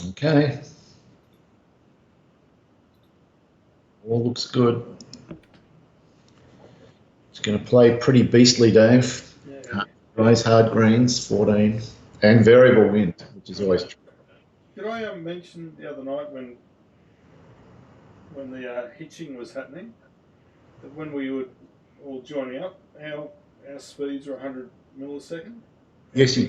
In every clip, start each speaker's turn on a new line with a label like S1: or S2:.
S1: Okay. All looks good. It's going to play pretty beastly, Dave.
S2: Yeah.
S1: Rise hard greens, 14, and variable wind, which is always true.
S2: Did I mention the other night when the hitching was happening that when we would all joining up, our speeds are 100 millisecond?
S1: Yes, you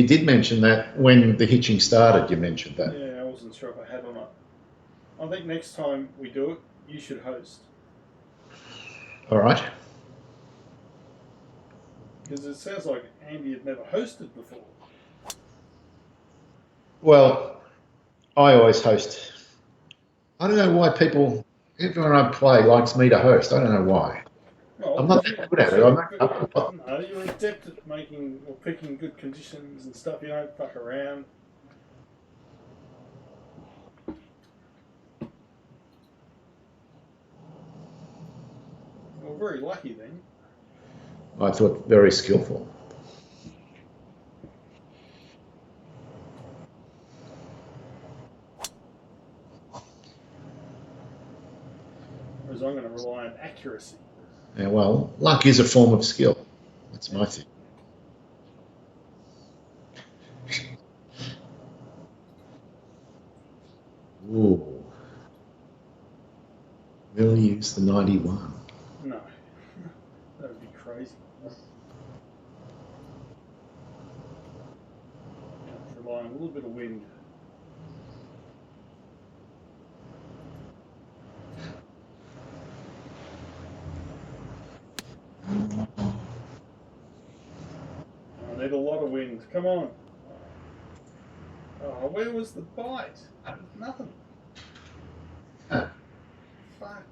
S1: did mention that when the hitching started. You mentioned that.
S2: Yeah, I wasn't sure if I had or not. I think next time we do it, you should host.
S1: All right.
S2: Because it sounds like Andy had never hosted before.
S1: Well, I always host. I don't know why everyone I play likes me to host. I don't know why.
S2: Well,
S1: I'm not that good at it.
S2: No, you're adept at making or picking good conditions and stuff. You don't fuck around. Well, very lucky then.
S1: I thought very skillful.
S2: Whereas I'm going to rely on accuracy.
S1: Yeah, well, luck is a form of skill. That's my thing. Ooh. Will use the 91.
S2: No. That would be crazy. Rely on a little bit of wind. I need a lot of wind. Come on. Oh, where was the bite? Nothing. Fuck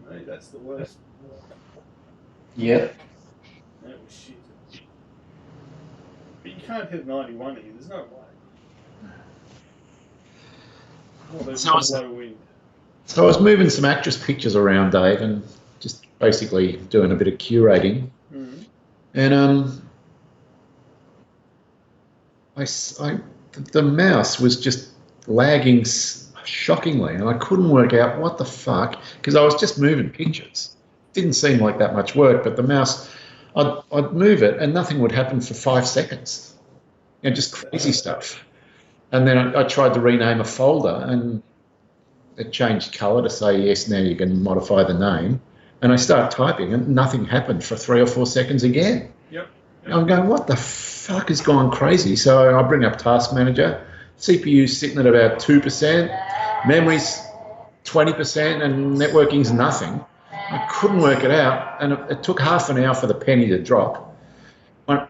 S2: me, that's the worst.
S1: Yeah.
S2: That was shit. But you can't hit 91 here. There's no way. Well, there's low wind.
S1: So I was moving some actress pictures around, Dave, and just basically doing a bit of curating.
S2: Mm-hmm.
S1: And the mouse was just lagging shockingly, and I couldn't work out what the fuck, because I was just moving pictures. Didn't seem like that much work, but the mouse, I'd move it and nothing would happen for 5 seconds. You know, just crazy stuff. And then I tried to rename a folder, and it changed colour to say, yes, now you can modify the name. And I start typing and nothing happened for 3 or 4 seconds again.
S2: Yep.
S1: I'm going, what the fuck has gone crazy? So I bring up Task Manager. CPU's sitting at about 2%, memory's 20%, and networking's nothing. I couldn't work it out, and it took half an hour for the penny to drop. The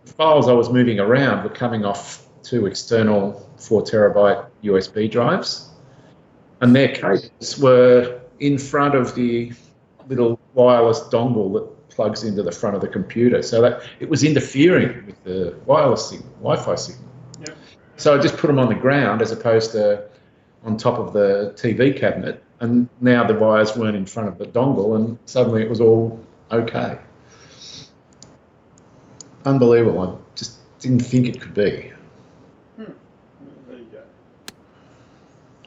S1: files I was moving around were coming off 2 external 4 terabyte USB drives, and their cables were in front of the little wireless dongle that plugs into the front of the computer, so that it was interfering with the wireless signal, Wi-Fi signal.
S2: Yep.
S1: So I just put them on the ground as opposed to on top of the TV cabinet, and now the wires weren't in front of the dongle, and suddenly it was all okay. Unbelievable. I just didn't think it could be.
S2: There you go.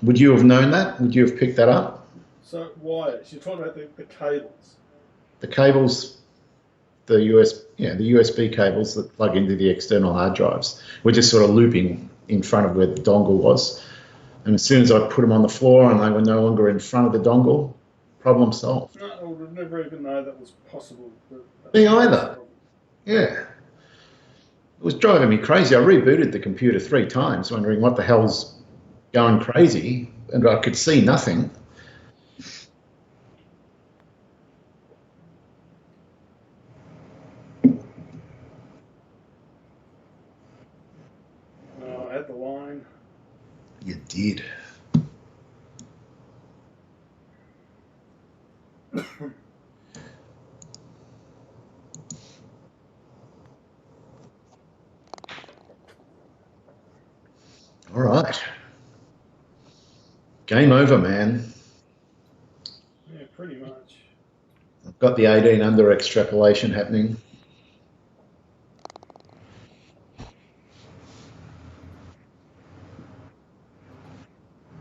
S1: Would you have known that? Would you have picked that up?
S2: So wires. You're talking about the cables.
S1: The cables, the USB cables that plug into the external hard drives were just sort of looping in front of where the dongle was. And as soon as I put them on the floor and they were no longer in front of the dongle, problem solved.
S2: No, I would never even know that was possible.
S1: Me either. Yeah. It was driving me crazy. I rebooted the computer 3 times, wondering what the hell's going crazy, and I could see nothing.
S2: I had the line.
S1: You did. All right. Game over, man.
S2: Yeah, pretty much.
S1: I've got the 18 under extrapolation happening.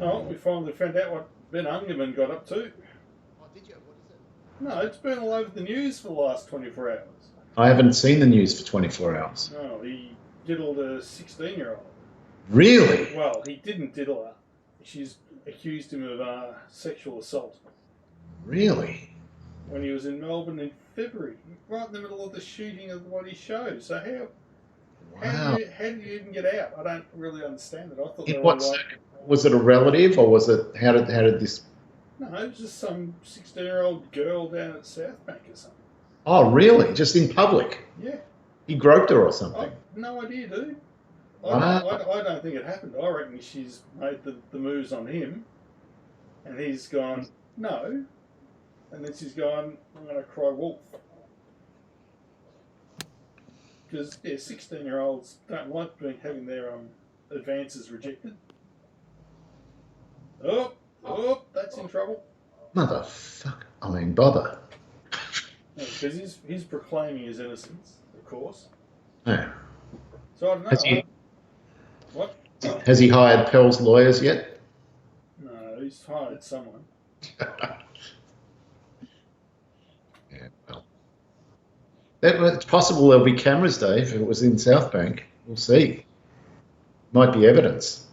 S2: Oh, we finally found out what Ben Ungerman got up to.
S1: Oh, did you? What is it?
S2: No, it's been all over the news for the last 24 hours.
S1: I haven't seen the news for 24 hours.
S2: No, he diddled a 16-year-old.
S1: Really?
S2: Well, he didn't diddle her. She's accused him of sexual assault.
S1: Really?
S2: When he was in Melbourne in February, right in the middle of the shooting of the bloody show. So
S1: Wow.
S2: how did you even get out? I don't really understand it. I thought they
S1: In
S2: were
S1: what
S2: like,
S1: was it a relative or was it how did this?
S2: no, it was just some 16-year-old girl down at South Bank or something.
S1: Oh, really? Just in public?
S2: Yeah.
S1: He groped her or something?
S2: I've no idea, dude.
S1: Wow.
S2: I don't think it happened. I reckon she's made the moves on him, and he's gone, no. And then she's gone, I'm going to cry wolf. Because, yeah, 16-year-olds don't like having their advances rejected. Oh, that's in trouble.
S1: Motherfucker. I mean, bother.
S2: Because he's proclaiming his innocence, of course.
S1: Yeah.
S2: So I don't know. What?
S1: Has he hired Pell's lawyers yet?
S2: No, he's hired someone.
S1: Yeah, well. It's possible there'll be cameras, Dave, if it was in South Bank. We'll see. Might be evidence.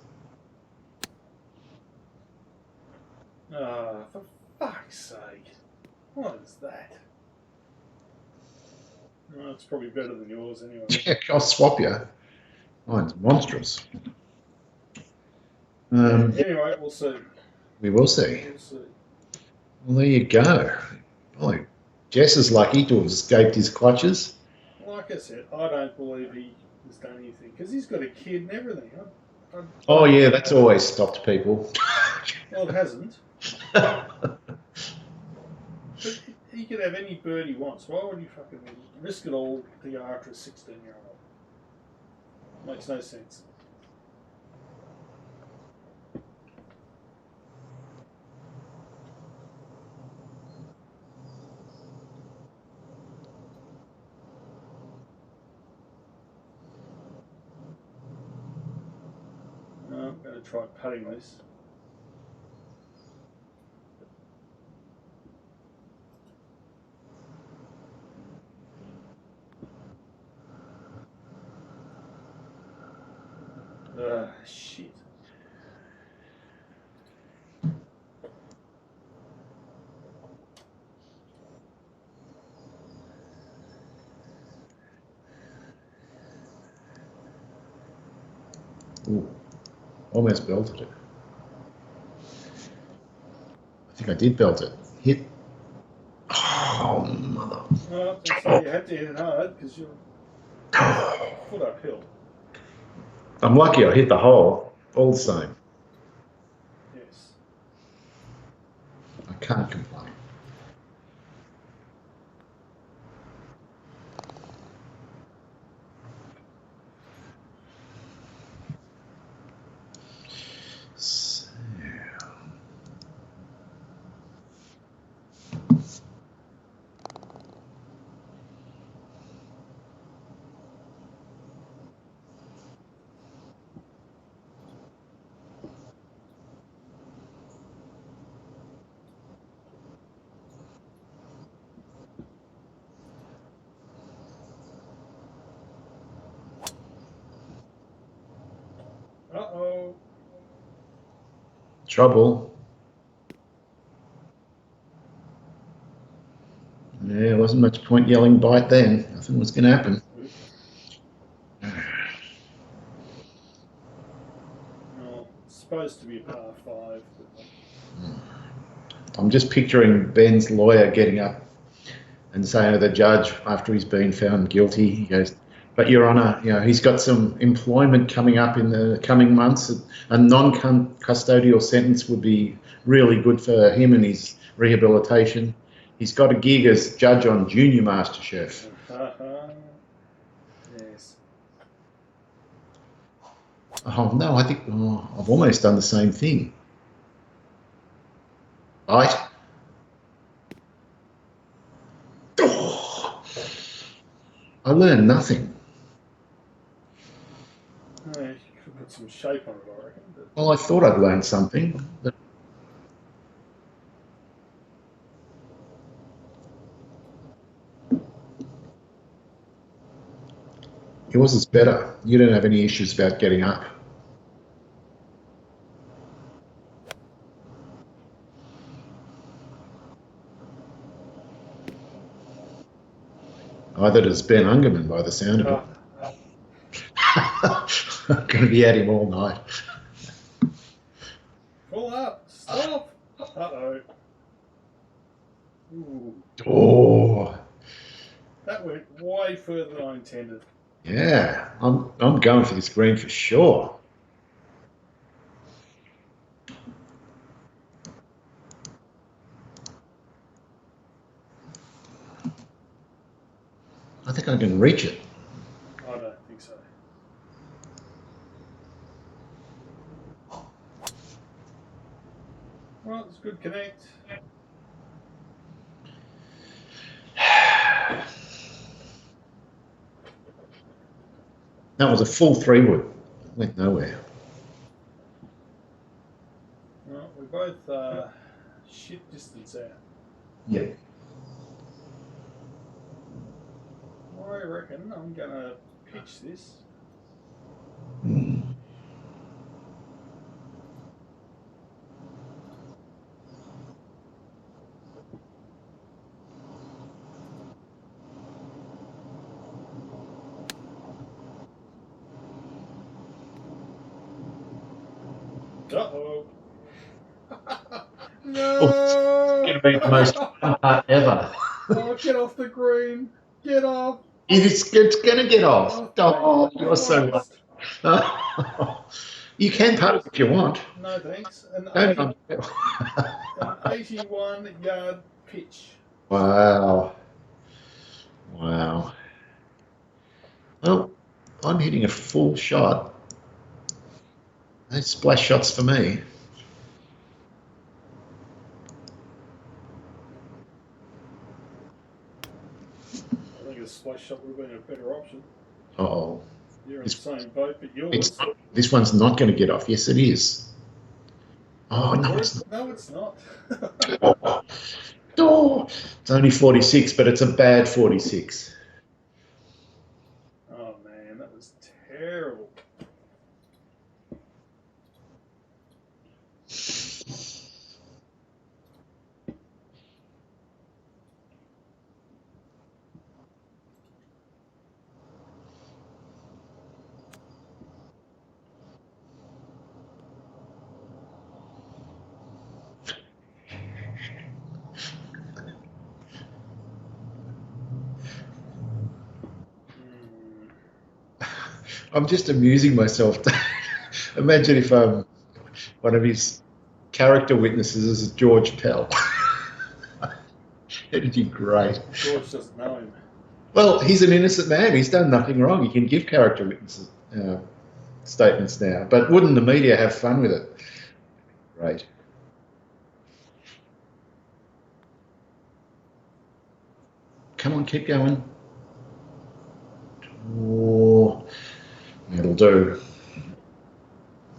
S2: For fuck's sake. What is that? Well, it's probably better than yours anyway.
S1: Yeah, I'll swap you. Mine's monstrous.
S2: Anyway, we'll see.
S1: We will see.
S2: We'll see.
S1: Well, there you go. Boy, Jess is lucky to have escaped his clutches.
S2: Like I said, I don't believe he has done anything because he's got a kid and everything.
S1: Oh, yeah, that's always stopped people.
S2: Well, it hasn't. But he could have any bird he wants. Why would he fucking risk it all to go after a 16-year-old? Makes no sense. I'm going to try putting this. Shit.
S1: Ooh, almost belted it. I think I did belt it. Hit. Oh, mother.
S2: Well, so you had to hit it hard because you're foot uphill.
S1: I'm lucky I hit the hole. All the same.
S2: Yes.
S1: I can't complain. So.
S2: Uh-oh.
S1: Trouble. Yeah, wasn't much point yelling bite then. Nothing was going to happen.
S2: Well, it's supposed to be a par 5. But...
S1: I'm just picturing Ben's lawyer getting up and saying to the judge after he's been found guilty, he goes, "But Your Honour, he's got some employment coming up in the coming months. A non-custodial sentence would be really good for him and his rehabilitation. He's got a gig as judge on Junior MasterChef."
S2: Yes.
S1: Oh no, I think I've almost done the same thing. Right? Oh, I learned nothing.
S2: You could put some shape on it, I reckon. But
S1: Well, I thought I'd learned something. But yours is better. You don't have any issues about getting up. Either does Ben Ungerman by the sound of it. I'm going to be at him all night.
S2: Pull up! Stop! Uh-oh. Ooh,
S1: Oh,
S2: that went way further than I intended.
S1: yeah. I'm going for this green for sure. I think I can reach it.
S2: I don't think so. Well, it's a good connect.
S1: That was a full 3-wood. Went nowhere.
S2: Well, we're both shit distance out.
S1: Yeah.
S2: I reckon I'm going to pitch this. Uh-oh. No!
S1: Oh, it's going to be the most fun part ever.
S2: Oh, get off the green. Get off.
S1: It's going to get off. Oh, you're so
S2: Christ.
S1: lucky. You can putt it if you want.
S2: No, thanks. An
S1: Don't
S2: 81-yard pitch.
S1: Wow. Wow. Well, I'm hitting a full shot. No splash shots for me.
S2: I think a splash shot would have been a better option.
S1: Oh,
S2: You're in the same boat, but yours.
S1: this one's not going to get off. Yes, it is. Oh, no, it's not.
S2: No, it's not.
S1: Oh, it's only 46, but it's a bad 46.
S2: Oh, man, that was terrible.
S1: I'm just amusing myself. Imagine if one of his character witnesses is George Pell. It'd be great.
S2: George doesn't know him.
S1: Well, he's an innocent man. He's done nothing wrong. He can give character witnesses statements now. But wouldn't the media have fun with it? Great. Come on, keep going. Oh, it'll do.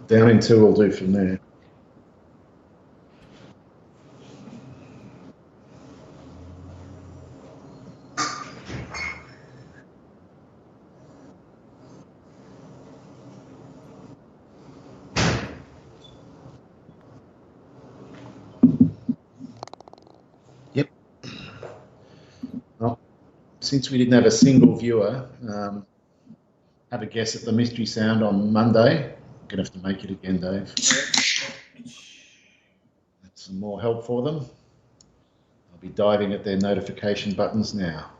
S1: Down in 2 will do from there. Yep. Well, since we didn't have a single viewer, have a guess at the mystery sound on Monday. I'm going to have to make it again, Dave. That's some more help for them. I'll be diving at their notification buttons now.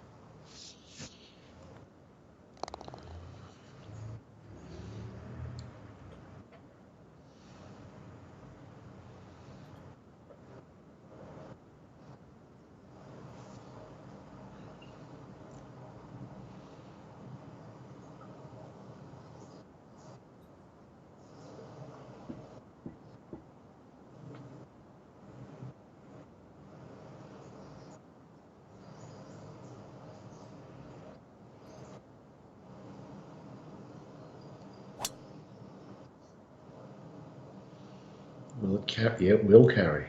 S1: Will it carry? Yeah, it will carry.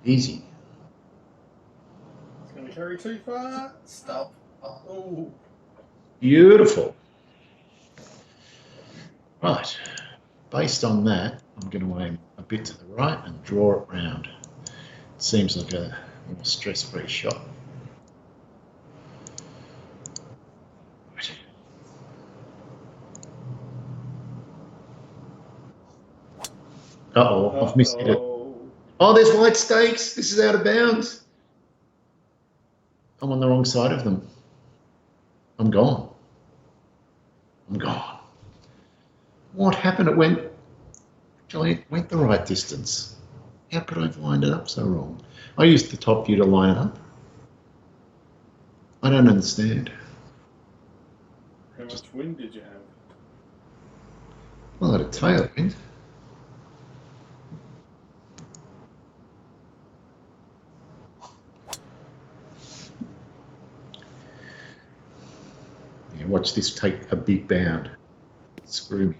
S1: Easy.
S2: It's going to carry too far. Stop. Oh.
S1: Beautiful. Right. Based on that, I'm going to aim a bit to the right and draw it round. It seems like a more stress-free shot. Right. Uh-oh, I've missed it. Oh, there's white stakes. This is out of bounds. I'm on the wrong side of them. I'm gone. I'm gone. What happened? It went the right distance. How could I have lined it up so wrong? I used the top view to line it up. I don't understand.
S2: How much wind did you have?
S1: Well, I had a tailwind. Yeah, watch this take a big bound. Screw me.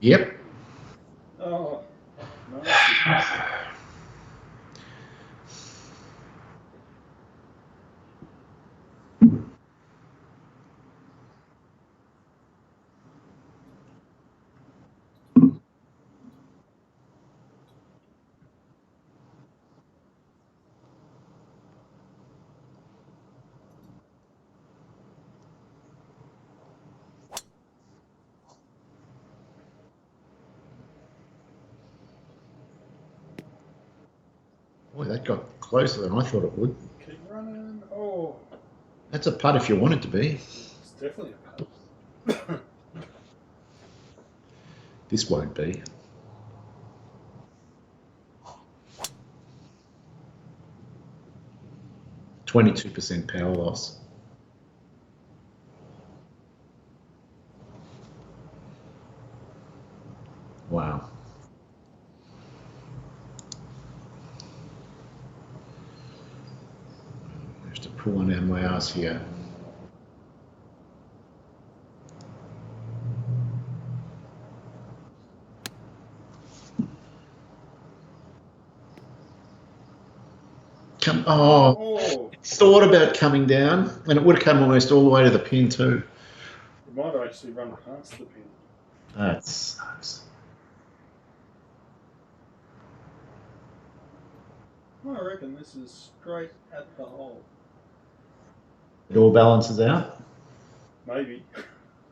S1: Yep.
S2: Oh, nice.
S1: Boy, that got closer than I thought it would.
S2: Keep running. Oh.
S1: That's a putt if you want it to be.
S2: It's definitely a putt.
S1: This won't be. %22 power loss. Wow. I have to pull one out of my ass here.
S2: Oh.
S1: Thought about coming down, and it would have come almost all the way to the pin too.
S2: It might actually run past the pin.
S1: That sucks.
S2: I reckon this is straight at the hole.
S1: It all balances out.
S2: Maybe.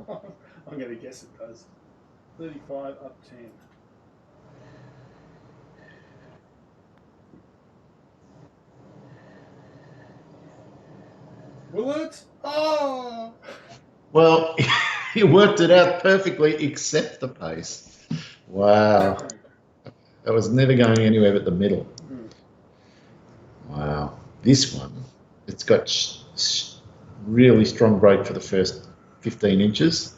S2: I'm going to guess it does. 35 up 10. Will it? Oh!
S1: Well, you worked it out perfectly, except the pace. Wow. That was never going anywhere but the middle. Wow. This one, it's got really strong brake for the first 15 inches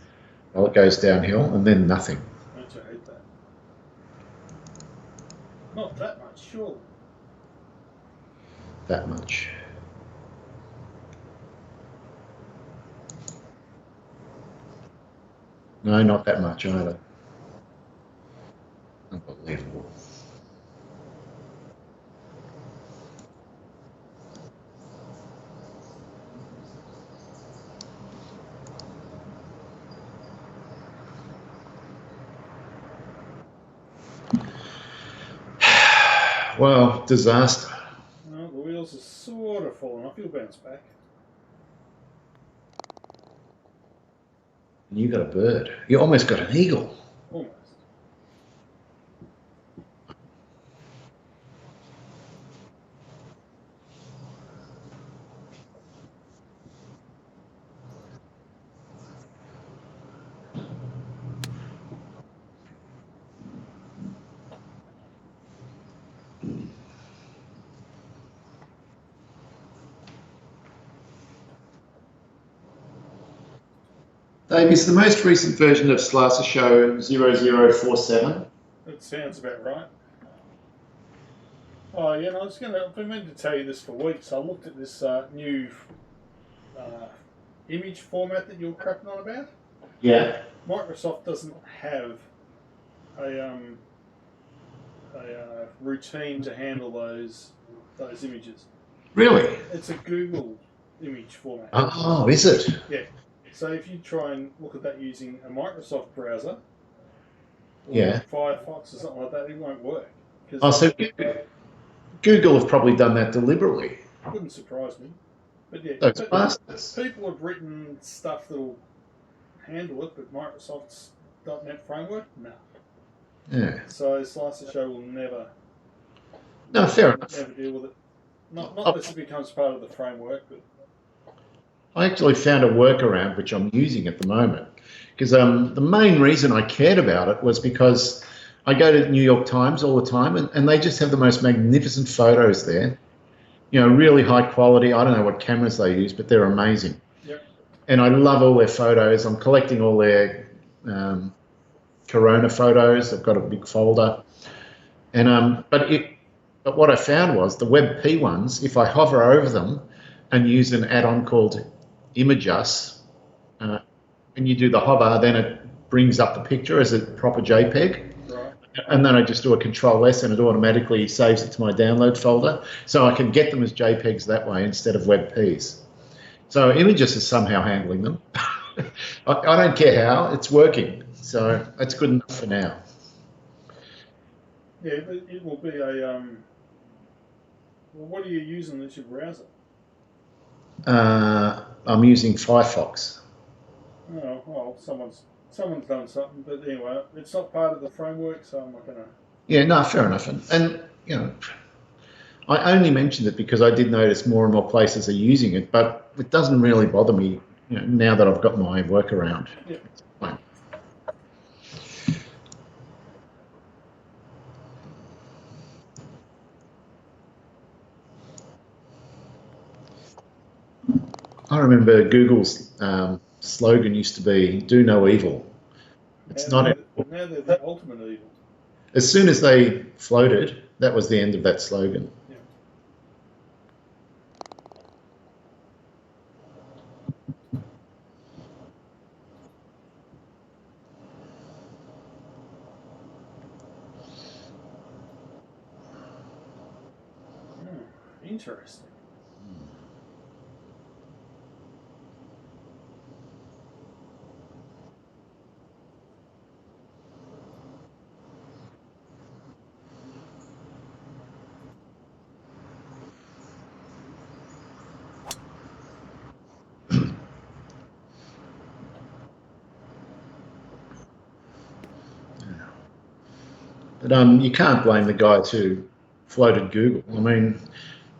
S1: while it goes downhill, and then nothing.
S2: Don't you hate that? Not that much, surely.
S1: That much. No, not that much either. Unbelievable. Well, disaster.
S2: No, the wheels are sort of falling off. You'll bounce back.
S1: And you got a bird. You almost got an eagle.
S2: Almost.
S1: Dave, is the most recent version of Slicer Show 0047?
S2: That sounds about right. Oh, yeah, no, I've been meant to tell you this for weeks. I looked at this new image format that you were crapping on about.
S1: Yeah.
S2: Microsoft doesn't have a routine to handle those images.
S1: Really?
S2: It's a Google image format.
S1: Oh, is it?
S2: Yeah. So if you try and look at that using a Microsoft browser or
S1: Yeah.
S2: Firefox or something like that, it won't work.
S1: Oh, so Google have probably done that deliberately.
S2: Wouldn't surprise me. But yeah,
S1: Those bastards.
S2: people have written stuff that'll handle it, but Microsoft's .NET framework, no.
S1: Yeah.
S2: So Slicer Show will never.
S1: No, fair enough.
S2: Never deal with it. Not unless it becomes part of the framework, but.
S1: I actually found a workaround which I'm using at the moment, because the main reason I cared about it was because I go to New York Times all the time, and they just have the most magnificent photos there. You know, really high quality. I don't know what cameras they use, but they're amazing.
S2: Yep.
S1: And I love all their photos. I'm collecting all their Corona photos. I've got a big folder. And but what I found was the WebP ones, if I hover over them and use an add-on called Imagus, and you do the hover, then it brings up the picture as a proper JPEG.
S2: Right.
S1: And then I just do a Control S and it automatically saves it to my download folder. So I can get them as JPEGs that way instead of WebPs. So Imagus is somehow handling them. I don't care how, it's working. So that's good enough for now.
S2: Yeah, it will be a. Well, what are you using as your browser?
S1: I'm using Firefox.
S2: Oh, well, someone's done something, but anyway, it's not part of the framework, so I'm not gonna.
S1: Yeah, no, fair enough. And you know, I only mentioned it because I did notice more and more places are using it, but it doesn't really bother me, you know, now that I've got my workaround.
S2: Yeah.
S1: Fine. I remember Google's slogan used to be "Do no evil." It's
S2: Now
S1: not.
S2: they're the ultimate evil.
S1: As soon as they floated, that was the end of that slogan.
S2: Yeah. Interesting.
S1: But you can't blame the guys who floated Google. I mean,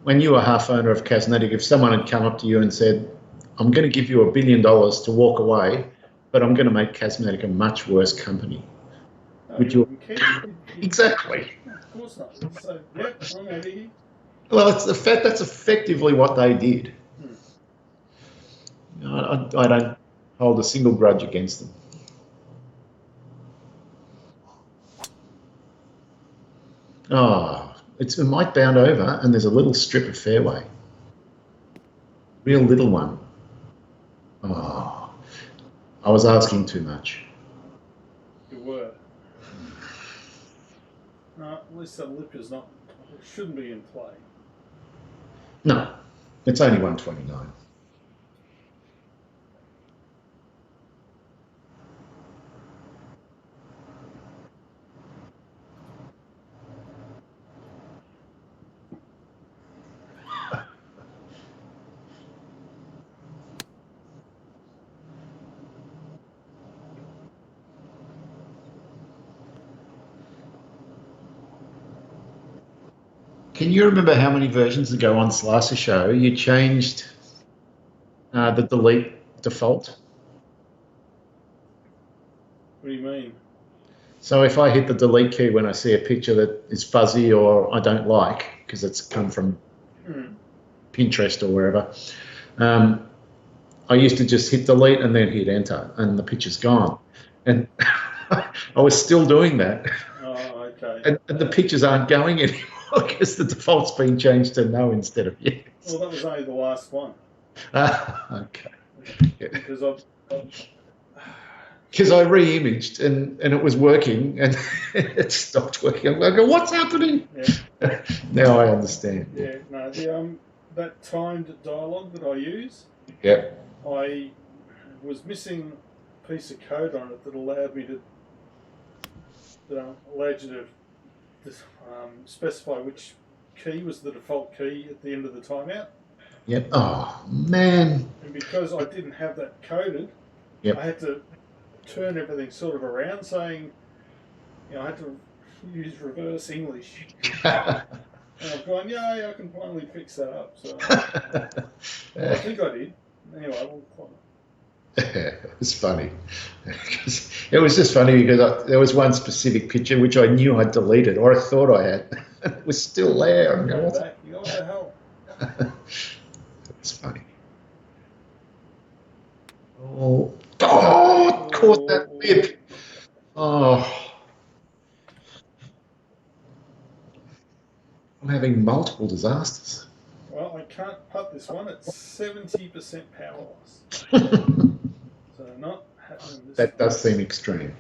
S1: when you were half owner of Casnetic, if someone had come up to you and said, "I'm going to give you $1 billion to walk away, but I'm going to make Casnetic a much worse company," would you? Exactly.
S2: Of course not. So, yep, I'm out of here.
S1: Well, that's effectively what they did. You know, I don't hold a single grudge against them. Oh, it might bound over, and there's a little strip of fairway. Real little one. Oh, I was asking too much.
S2: You were. No, at least that lip is not. It shouldn't be in play.
S1: No, it's only 129. Can you remember how many versions ago on Slicer Show you changed the delete default?
S2: What do you mean?
S1: So if I hit the delete key when I see a picture that is fuzzy or I don't like because it's come from Pinterest or wherever, I used to just hit delete and then hit enter and the picture's gone. And I was still doing that.
S2: Oh, okay.
S1: And the pictures aren't going anymore because the default's been changed to no instead of yes.
S2: Well, that was only the last one.
S1: Okay. Yeah.
S2: Because
S1: because I re-imaged and it was working and it stopped working. I go, what's happening?
S2: Yeah.
S1: Now I understand.
S2: Yeah. No, the that timed dialogue that I use,
S1: Yep.
S2: I was missing a piece of code on it that allowed me to allowed you to specify which key was the default key at the end of the timeout.
S1: Yep. Oh man.
S2: And because I didn't have that coded,
S1: Yep.
S2: I had to turn everything sort of around, saying, I had to use reverse English. And I've gone, yeah, I can finally fix that up. So I think I did. Anyway,
S1: It was funny. It was just funny because there was one specific picture which I knew I'd deleted, or I thought I had. It was still there. I'm going,
S2: back. You know what the hell?
S1: It's funny. Oh, caught that whip. Oh, I'm having multiple disasters.
S2: Well, I can't putt this one. It's 70% power loss. So not happening this
S1: That
S2: time.
S1: does seem extreme.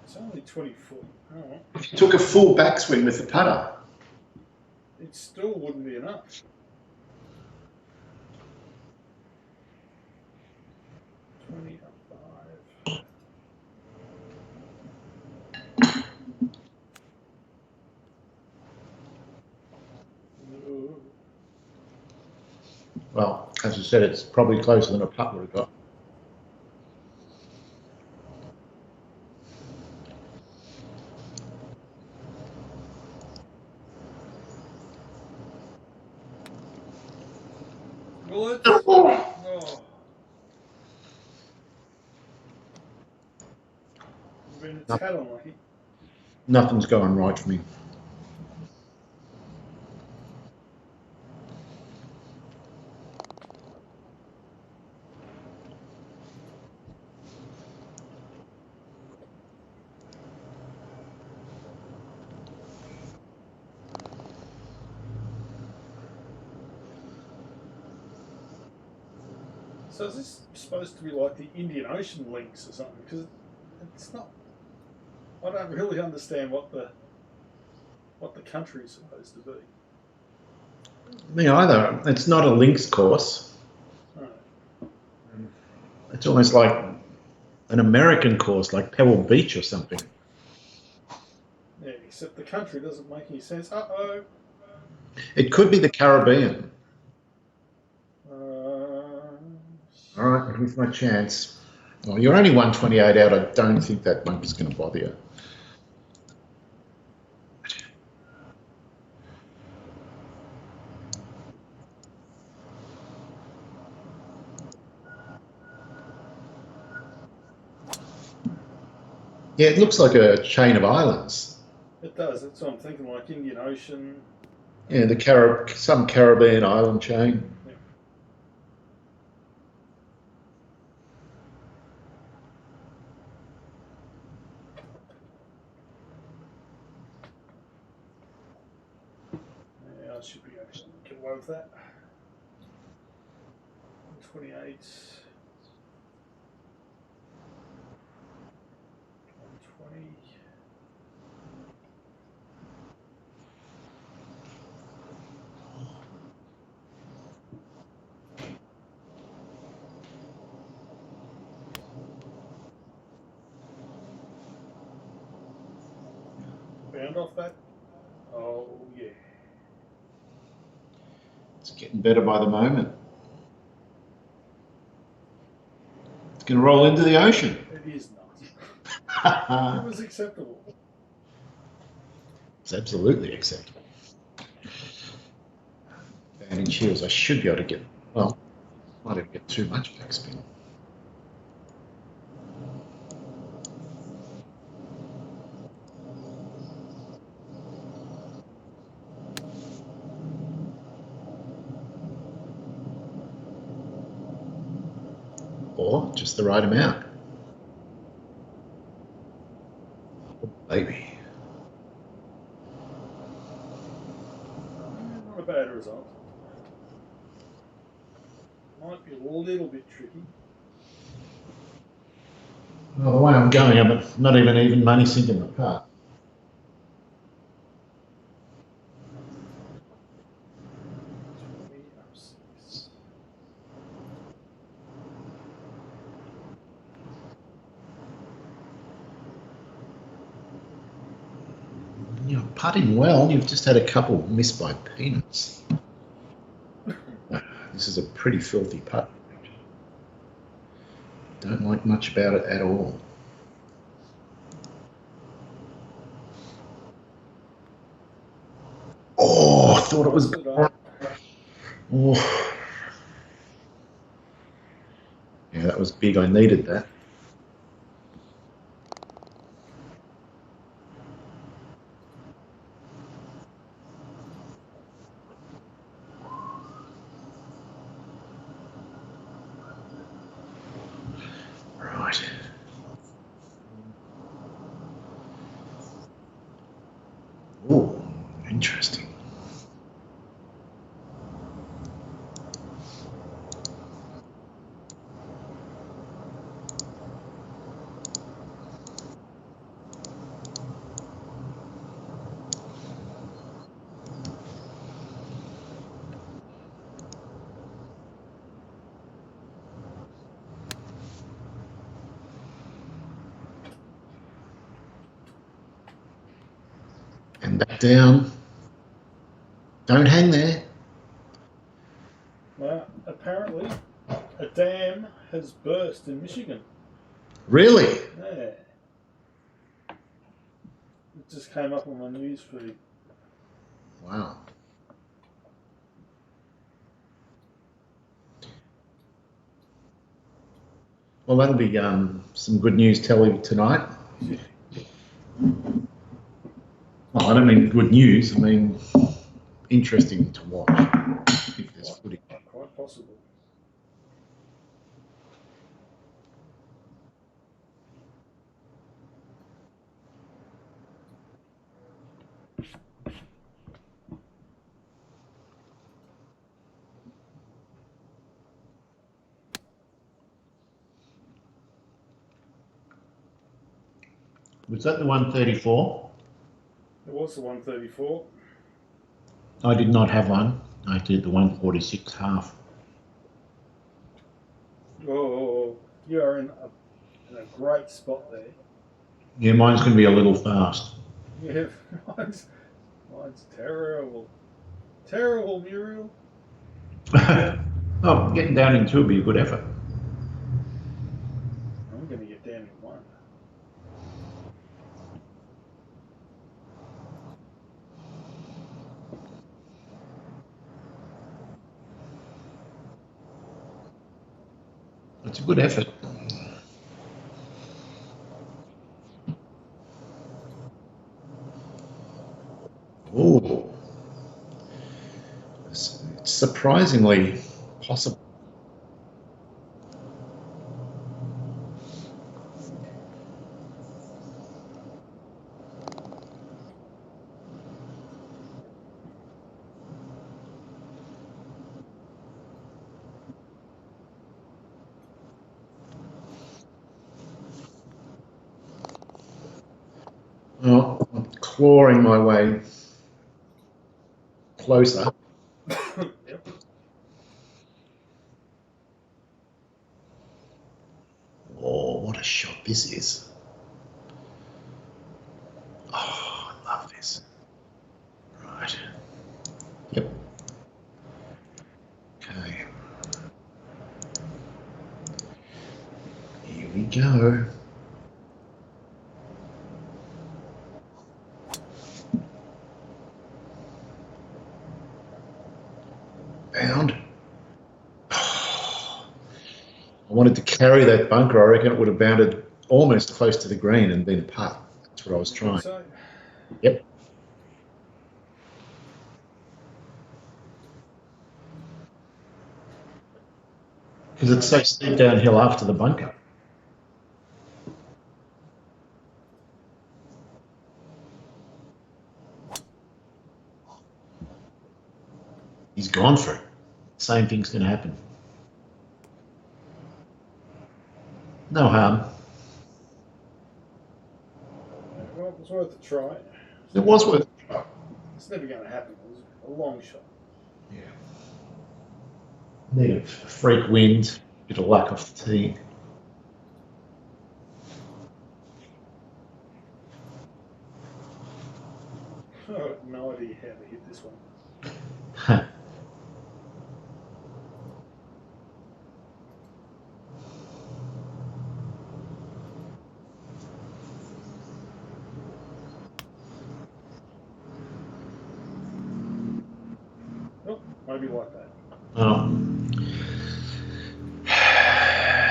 S2: It's only 20 foot. Oh,
S1: If you took a full backswing with the putter,
S2: it still wouldn't be enough. 25. No.
S1: well, as I said, it's probably closer than a putt would have got.
S2: Well, it's, oh. I've been a tad unlucky.
S1: Nothing's going right for me.
S2: So is this supposed to be like the Indian Ocean links or something? Because it's not. I don't really understand what the country is supposed to be.
S1: Me either. It's not a links course.
S2: Oh.
S1: It's almost like an American course, like Pebble Beach or something.
S2: Yeah, except the country doesn't make any sense. Uh-oh.
S1: It could be the Caribbean. All right, here's my chance. Well, you're only 128 out. I don't think that bunker's going to bother you. Yeah, it looks like a chain of islands.
S2: It does. That's what I'm thinking, like Indian Ocean.
S1: Yeah, some Caribbean island chain.
S2: Yeah. Yeah, I should be able to get away with that. 28. 120. Bound off that. Oh, yeah.
S1: It's getting better by the moment. It's going to roll into the ocean.
S2: It is not. It was acceptable.
S1: It's absolutely acceptable. Banding shields, I should be able to get, well, might even get too much backspin. Or just the right amount. Oh, baby.
S2: Not a bad result. Might be a little bit tricky.
S1: Well, the way I'm going, I'm not even money sinking the putt. You're putting well. You've just had a couple missed by peanuts. This is a pretty filthy putt. Don't like much about it at all. Oh, I thought it was. Oh. Yeah, that was big. I needed that. Right. Oh, interesting. And back down. Don't hang there.
S2: Well, apparently, a dam has burst in Michigan.
S1: Really?
S2: Yeah. It just came up on my news feed.
S1: Wow. Well, that'll be some good news telly tonight. Well, I don't mean good news. I mean interesting to watch. If there's footage.
S2: Quite possible.
S1: Was that the 134?
S2: It was the 134.
S1: I did not have one. I did the 146 half.
S2: Oh, you are in a great spot there.
S1: Yeah, mine's going to be a little fast.
S2: Yeah, mine's terrible. Terrible, Muriel.
S1: Oh, getting down in two would be a good effort.
S2: I'm going to get down in one.
S1: It's a good effort. Oh, it's surprisingly possible. Well, I'm clawing my way closer.
S2: Yep.
S1: Oh, what a shot this is. Oh, I love this. Right. Yep. Okay. Here we go. Bound. I wanted to carry that bunker. I reckon it would have bounded almost close to the green and been a putt. That's what I was trying.
S2: So,
S1: Yep. Because it's so steep downhill after the bunker. He's gone for it. Same thing's going to happen. No harm.
S2: Yeah, well, it was worth a try.
S1: It was worth a try.
S2: It's never going to happen, was it? A long shot.
S1: Yeah. Need a freak wind, bit of luck off the tee.
S2: I have no idea how to hit this one. Oh, maybe like that.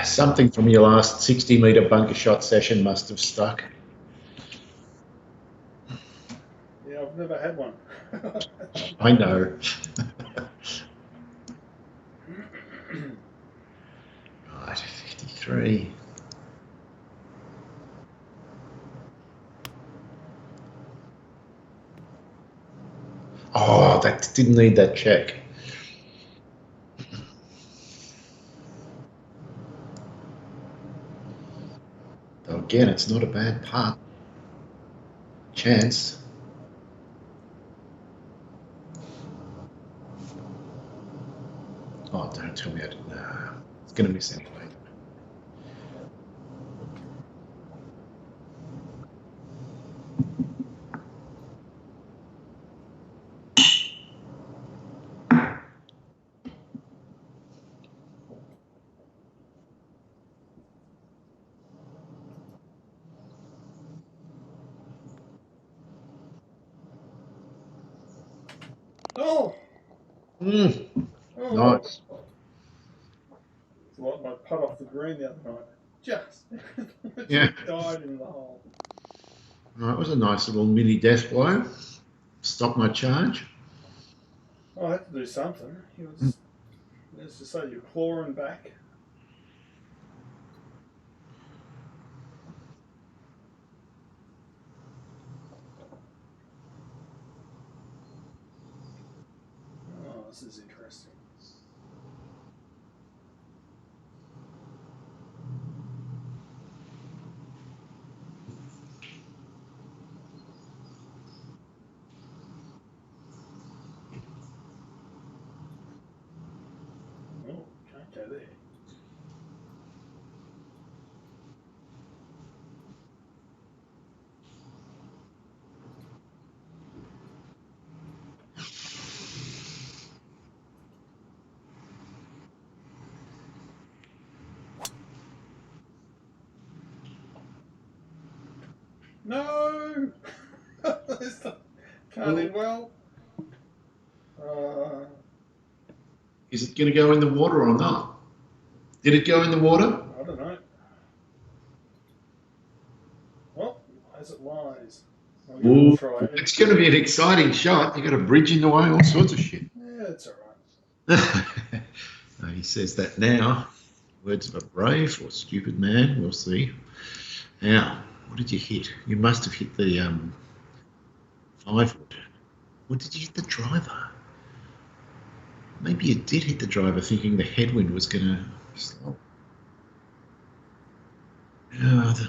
S1: Something from your last 60-metre bunker shot session must have stuck.
S2: Yeah, I've never had one.
S1: I know. Right, 53. Oh, that didn't need that check. Though again, it's not a bad putt. Chance. Oh, don't tell me I didn't. Nah, it's going to miss anyway.
S2: Oh!
S1: Mm,
S2: Oh!
S1: nice.
S2: It's like my putt off the green the other night. Just
S1: Yeah.
S2: died in the hole.
S1: That was a nice little mini death blow. Stop my charge.
S2: Oh, I had to do something. You know, just, let's just say you're clawing back. Oh, this is interesting. Oh, can't go there. No! Can't end well.
S1: Is it going to go in the water or not? Did it go in the water?
S2: I don't know. Well, as it lies. I'm going to try it.
S1: It's going to be an exciting shot. You got a bridge in the way, all sorts of shit.
S2: Yeah, it's all right.
S1: He says that now. Words of a brave or stupid man. We'll see. Now, what did you hit? You must have hit the 5-wood. Or did you hit the driver? Maybe you did hit the driver thinking the headwind was going to slow. Oh,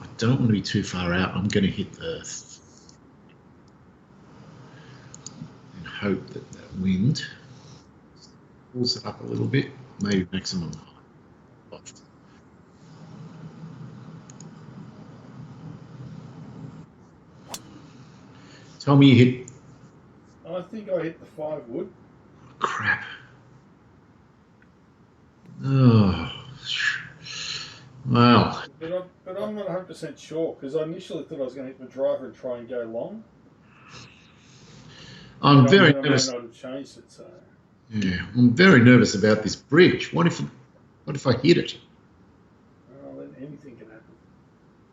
S1: I don't want to be too far out. I'm going to hit the and hope that that wind pulls it up a little bit, maybe maximum height. Tell me you hit.
S2: I think I hit the 5-wood.
S1: Crap. Oh, well.
S2: But I'm not 100% sure because I initially thought I was going to hit the driver and try and go long.
S1: I'm very nervous.
S2: I might not have changed it, so.
S1: Yeah, I'm very nervous about this bridge. What if I hit it?
S2: Well, then anything can happen.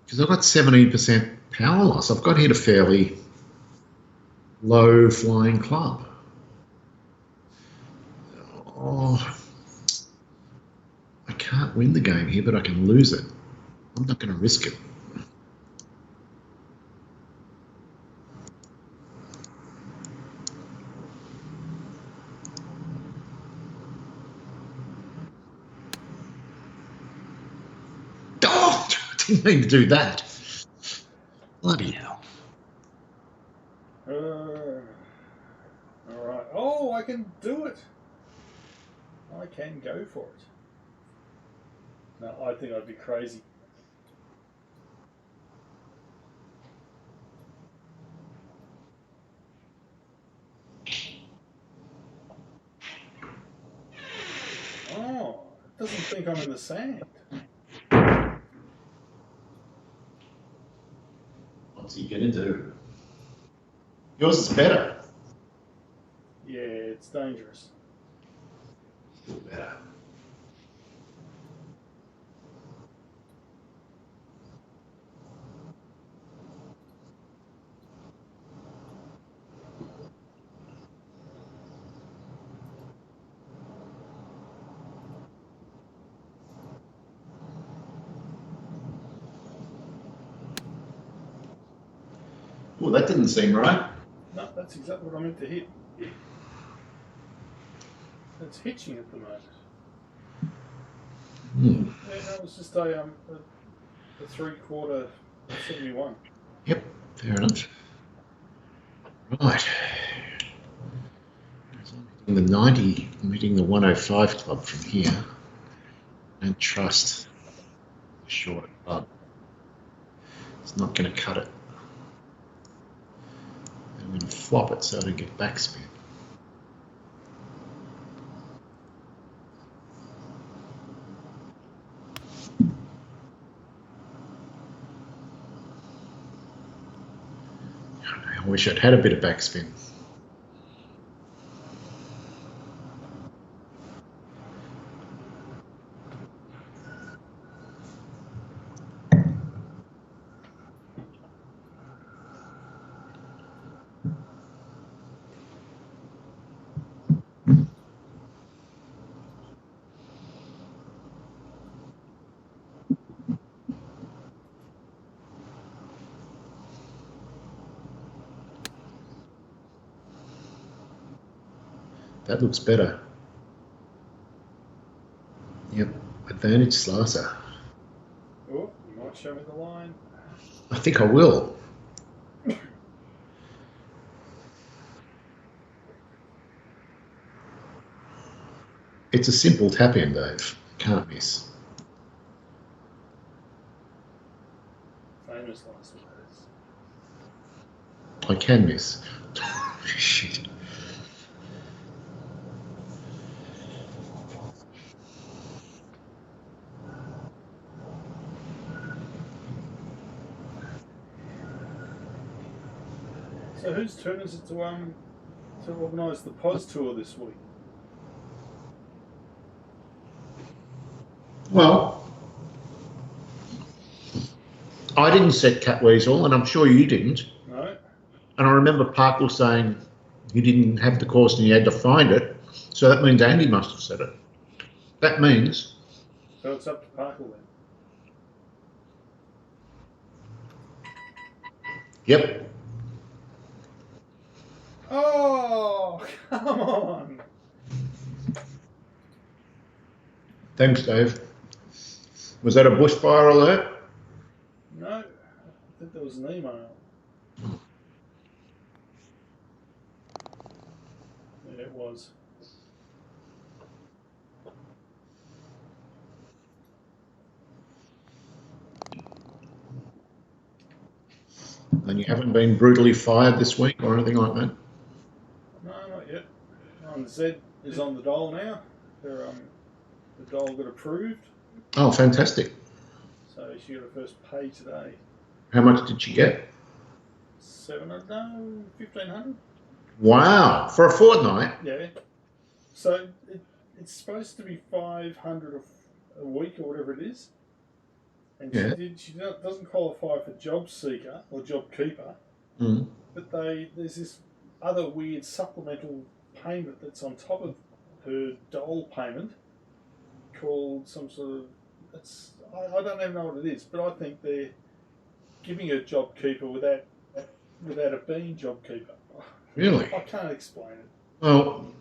S1: Because I've got 17% power loss. I've got to hit a fairly low flying club. Oh, I can't win the game here, but I can lose it. I'm not going to risk it. Didn't mean to do that. Bloody hell.
S2: All right. Oh, I can do it. I can go for it. No, I think I'd be crazy. Oh, it doesn't think I'm in the sand.
S1: What's he going to do? Yours is better.
S2: Yeah, it's dangerous.
S1: Still better. Well, that didn't seem right.
S2: No, that's exactly what I meant to hit. It's hitching at the moment. Yeah, that was just a 3/4 71.
S1: Yep, fair enough. Right. I'm hitting the 90, I'm hitting the 105 club from here. Don't trust the shorter club. It's not going to cut it. I'm going to flop it so I don't get backspin. I wish I'd had a bit of backspin. That looks better. Yep, advantage slicer.
S2: Oh, you might show me the line.
S1: I think I will. It's a simple tap in, Dave. Can't miss.
S2: Famous last words.
S1: I can miss. Shit.
S2: So whose turn is it to organise the POS tour this week?
S1: Well, I didn't set Cat Weasel, and I'm sure you didn't.
S2: No.
S1: And I remember Parkle saying he didn't have the course and he had to find it. So that means Andy must have said it. That means.
S2: So it's up to Parkle then.
S1: Yep.
S2: Oh, come on.
S1: Thanks, Dave. Was that a bushfire alert?
S2: No, I think there was an email. Yeah, it was.
S1: And you haven't been brutally fired this week or anything like that?
S2: No, not yet. Z is on the dole now. The dole got approved.
S1: Oh, fantastic.
S2: So she got her first pay today.
S1: How much did she get?
S2: 700, no, 1,500.
S1: Wow, for a fortnight?
S2: Yeah. So it's supposed to be 500 a week or whatever it is. And
S1: Yeah.
S2: she doesn't qualify for job seeker or job keeper.
S1: Mm.
S2: But there's this other weird supplemental payment that's on top of her dole payment called some sort of. I don't even know what it is, but I think they're giving her job keeper without it being job keeper.
S1: Really?
S2: I can't explain it.
S1: Well,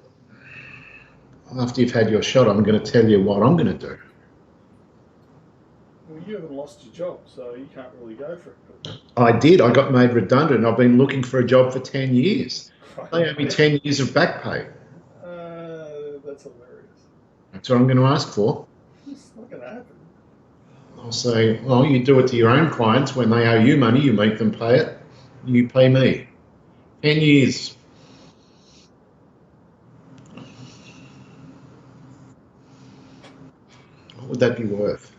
S1: after you've had your shot, I'm going to tell you what I'm going to do.
S2: Well, you haven't lost your job, so you can't really go for it. But
S1: I did. I got made redundant. I've been looking for a job for 10 years. They owe me
S2: right.
S1: 10 years of back pay.
S2: That's hilarious.
S1: That's what I'm going to ask for.
S2: It's not going to happen.
S1: I'll say, well, you do it to your own clients. When they owe you money, you make them pay it. You pay me. 10 years. What would that be worth?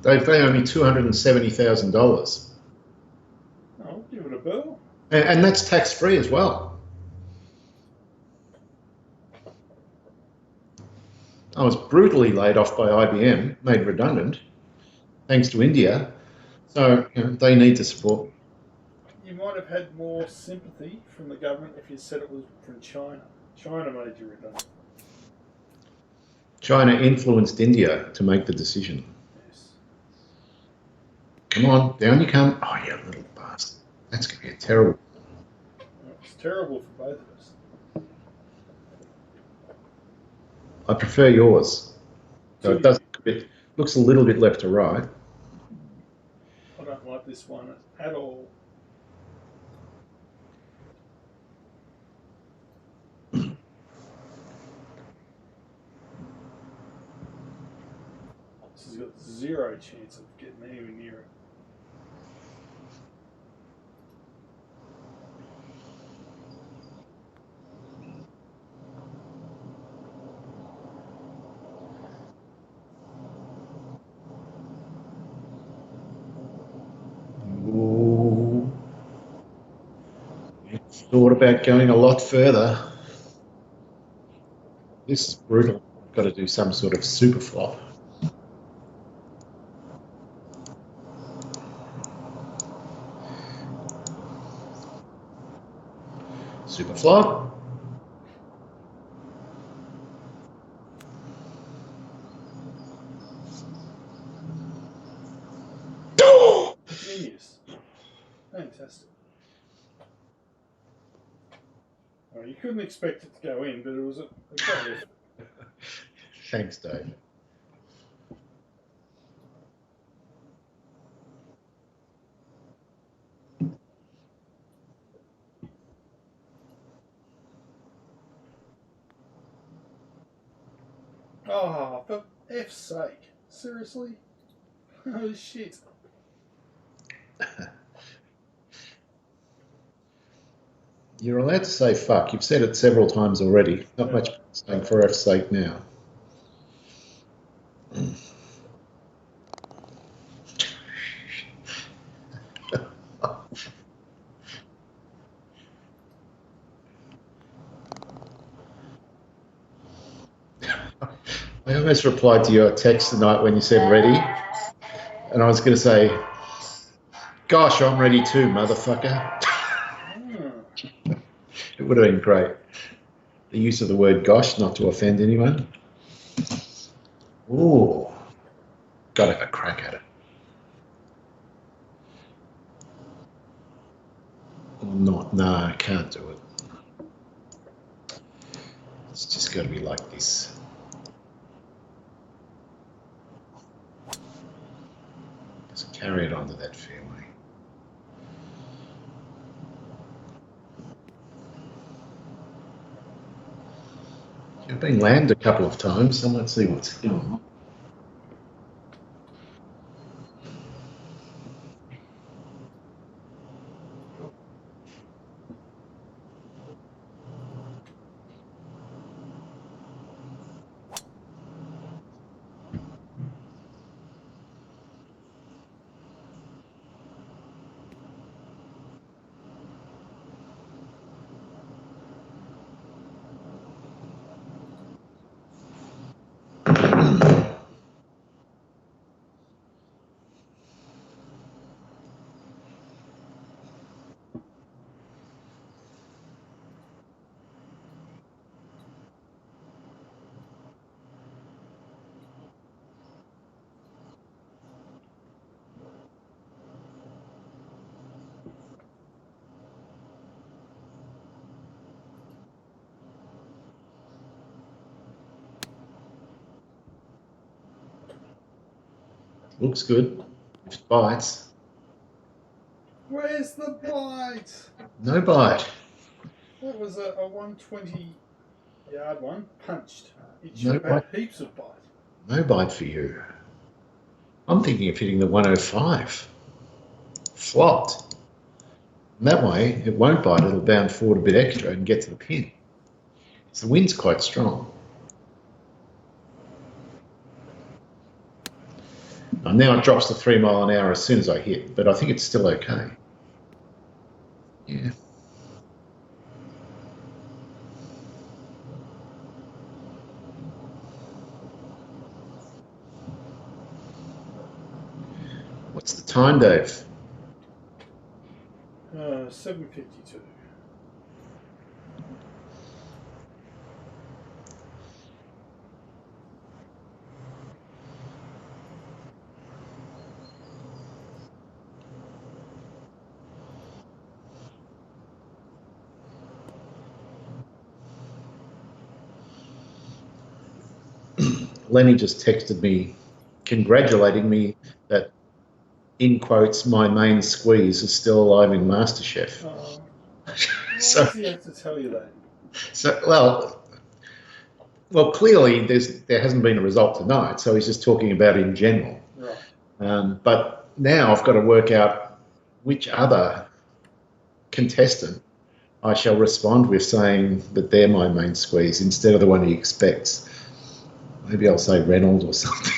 S1: They owe me $270,000.
S2: I'll give it a bill.
S1: And that's tax-free as well. I was brutally laid off by IBM, made redundant, thanks to India. So they need to support.
S2: You might have had more sympathy from the government if you said it was from China. China made you redundant.
S1: China influenced India to make the decision.
S2: Yes.
S1: Come on, down you come. Oh, you little bastard. That's going to be a terrible.
S2: It's terrible for both of us.
S1: I prefer yours. So it does. It looks a little bit left to right.
S2: I don't like this one at all. This has got zero chance of getting anywhere near it.
S1: Ooh. It's thought about going a lot further. This is brutal. I've got to do some sort of super flop. Super flop.
S2: Genius. Fantastic. Well, you couldn't expect it to go in, but it was a great effort.
S1: Thanks, Dave.
S2: Oh, for F's sake. Seriously? Oh, shit.
S1: You're allowed to say fuck. You've said it several times already. Not much saying for F's sake now. I almost replied to your text tonight when you said ready, and I was going to say, gosh, I'm ready too, motherfucker. It would have been great. The use of the word gosh, not to offend anyone. Ooh, got to have a crack at it. Not, no, I can't do it. It's just got to be like this. Just carry it onto that fairway. You've been landed a couple of times, so let's see what's going on. Looks good. If it bites.
S2: Where's the bite?
S1: No bite.
S2: That was a 120-yard one, punched. It
S1: No
S2: should have
S1: bite.
S2: had heaps of bite.
S1: No bite for you. I'm thinking of hitting the 105. Flopped. And that way, it won't bite. It'll bound forward a bit extra and get to the pin. So the wind's quite strong. And now it drops to 3 mile an hour as soon as I hit, but I think it's still okay. Yeah. What's the time, Dave?
S2: 7:52.
S1: Lenny just texted me congratulating me that, in quotes, my main squeeze is still alive in MasterChef.
S2: Why
S1: So,
S2: does he have to tell you that?
S1: well, clearly there hasn't been a result tonight, so he's just talking about in general.
S2: Right.
S1: But now I've got to work out which other contestant I shall respond with saying that they're my main squeeze instead of the one he expects. Maybe I'll say Reynolds or something.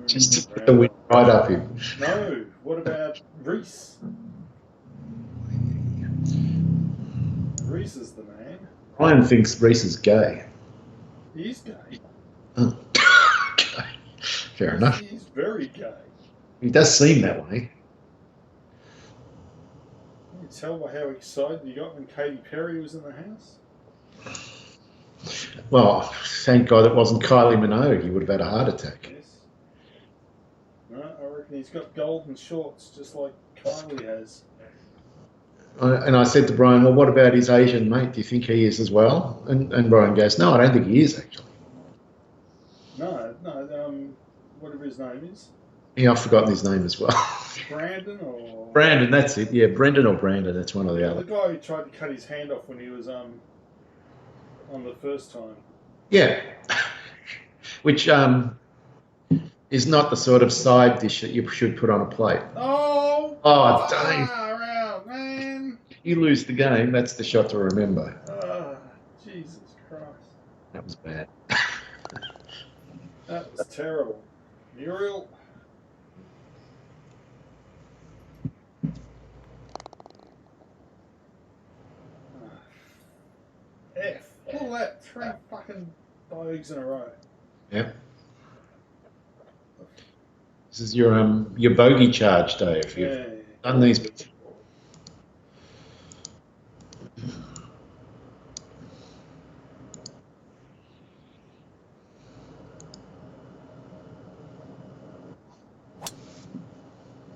S1: just to put the wind right up him.
S2: No. What about Reese? Reese is the man.
S1: Ryan thinks Reese is gay.
S2: He is gay.
S1: Oh. Okay. Fair enough.
S2: He's very gay.
S1: He does seem that way.
S2: You can tell by how excited you got when Katy Perry was in the house.
S1: Well, thank God it wasn't Kylie Minogue. He would have had a heart attack.
S2: Yes. No, I reckon he's got golden shorts just like Kylie has.
S1: And I said to Brian, well, what about his Asian mate? Do you think he is as well? And Brian goes, no, I don't think he is, actually.
S2: No, whatever his name is.
S1: Yeah, I've forgotten his name as well.
S2: Brandon or...
S1: Brandon, that's it. Yeah, Brendan or Brandon, that's one or the
S2: The
S1: other.
S2: guy who tried to cut his hand off when he was on the first time.
S1: Yeah. Which is not the sort of side dish that you should put on a plate.
S2: Oh,
S1: Dave.
S2: far out, man.
S1: You lose the game, that's the shot to remember.
S2: Jesus Christ.
S1: That was bad.
S2: That was terrible. Muriel. F. All that. 3 fucking bogeys in a row.
S1: Yep. This is your bogey charge, Dave. You've done these before.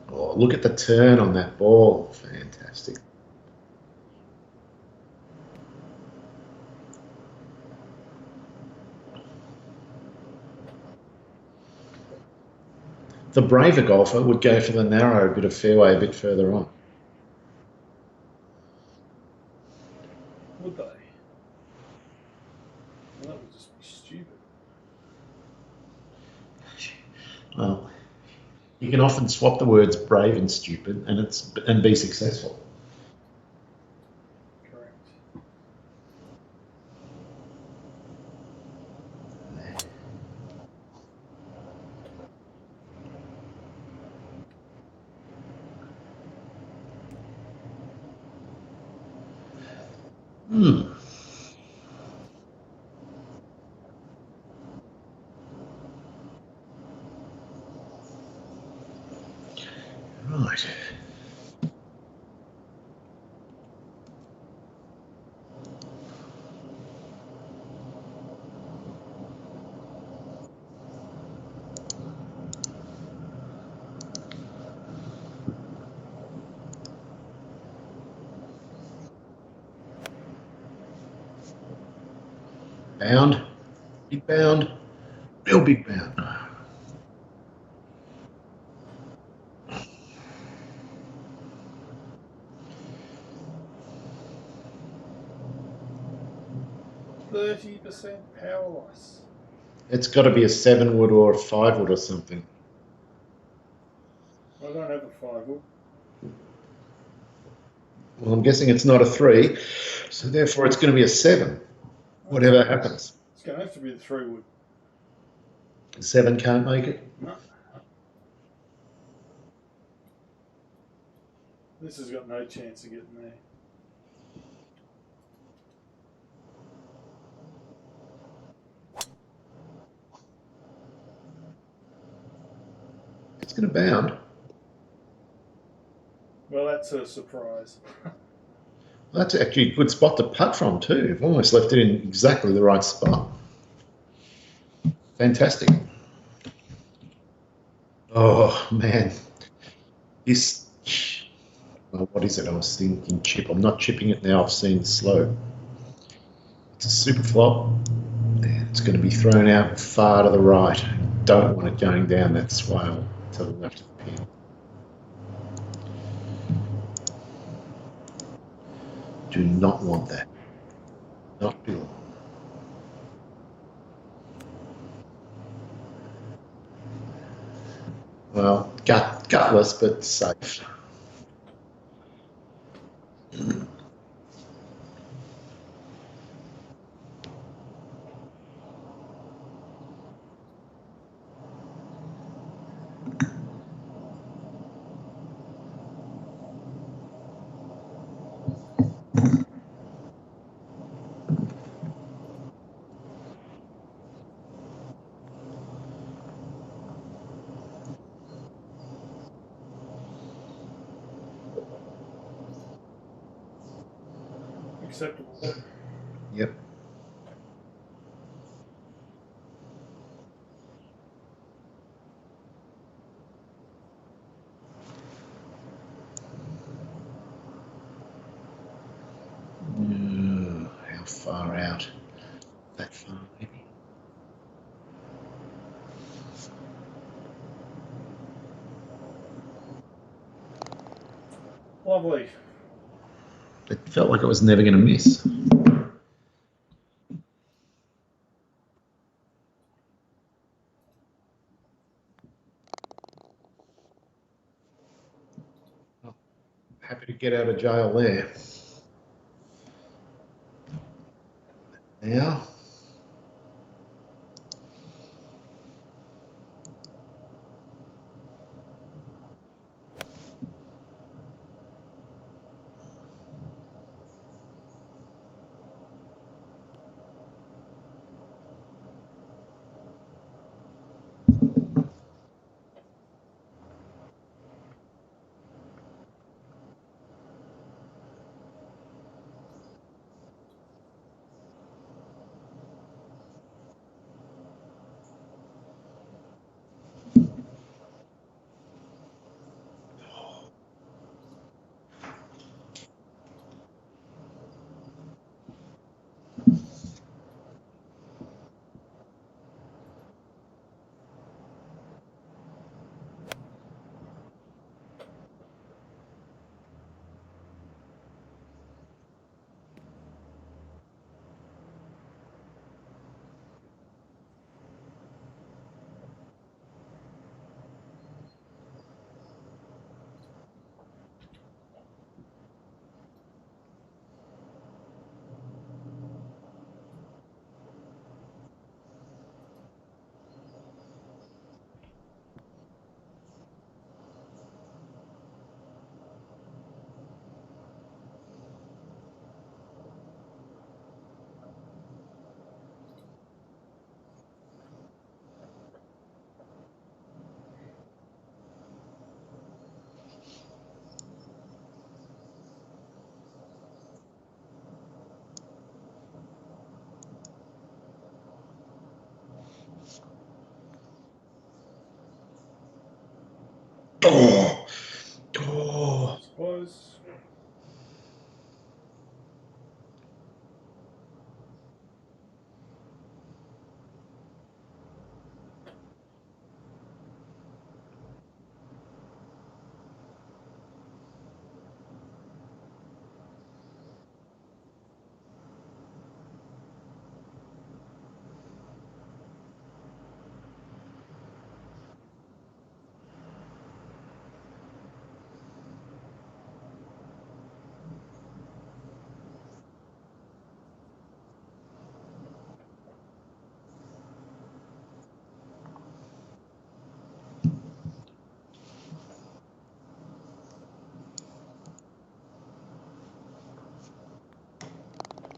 S1: Oh, look at the turn on that ball. Fantastic. The braver golfer would go for the narrow bit of fairway a bit further on.
S2: Would they? Well, that would just be stupid.
S1: Well, you can often swap the words brave and stupid and be successful.
S2: Correct.
S1: Right. Bound. Big bound. Real big bound.
S2: 30% powerless.
S1: It's got to be a 7 wood or a 5 wood or something.
S2: I don't have a 5 wood.
S1: Well, I'm guessing it's not a 3, so therefore it's going to be a 7, whatever happens.
S2: It's going to have to be the 3 wood.
S1: 7 can't make it?
S2: No. This has got no chance of getting there.
S1: It's going to bound.
S2: Well, that's a surprise.
S1: That's actually a good spot to putt from too. You've almost left it in exactly the right spot. Fantastic. Oh, man. This, well, what is it? I was thinking chip. I'm not chipping it now. I've seen slow. It's a super flop. And it's going to be thrown out far to the right. Don't want it going down that swale to the left of the pin. Do not want that. Not Bill. Well, gutless, but safe.
S2: Acceptable.
S1: Yep. How far out? That far, maybe.
S2: Lovely.
S1: It felt like it was never going to miss. Happy to get out of jail there. Now,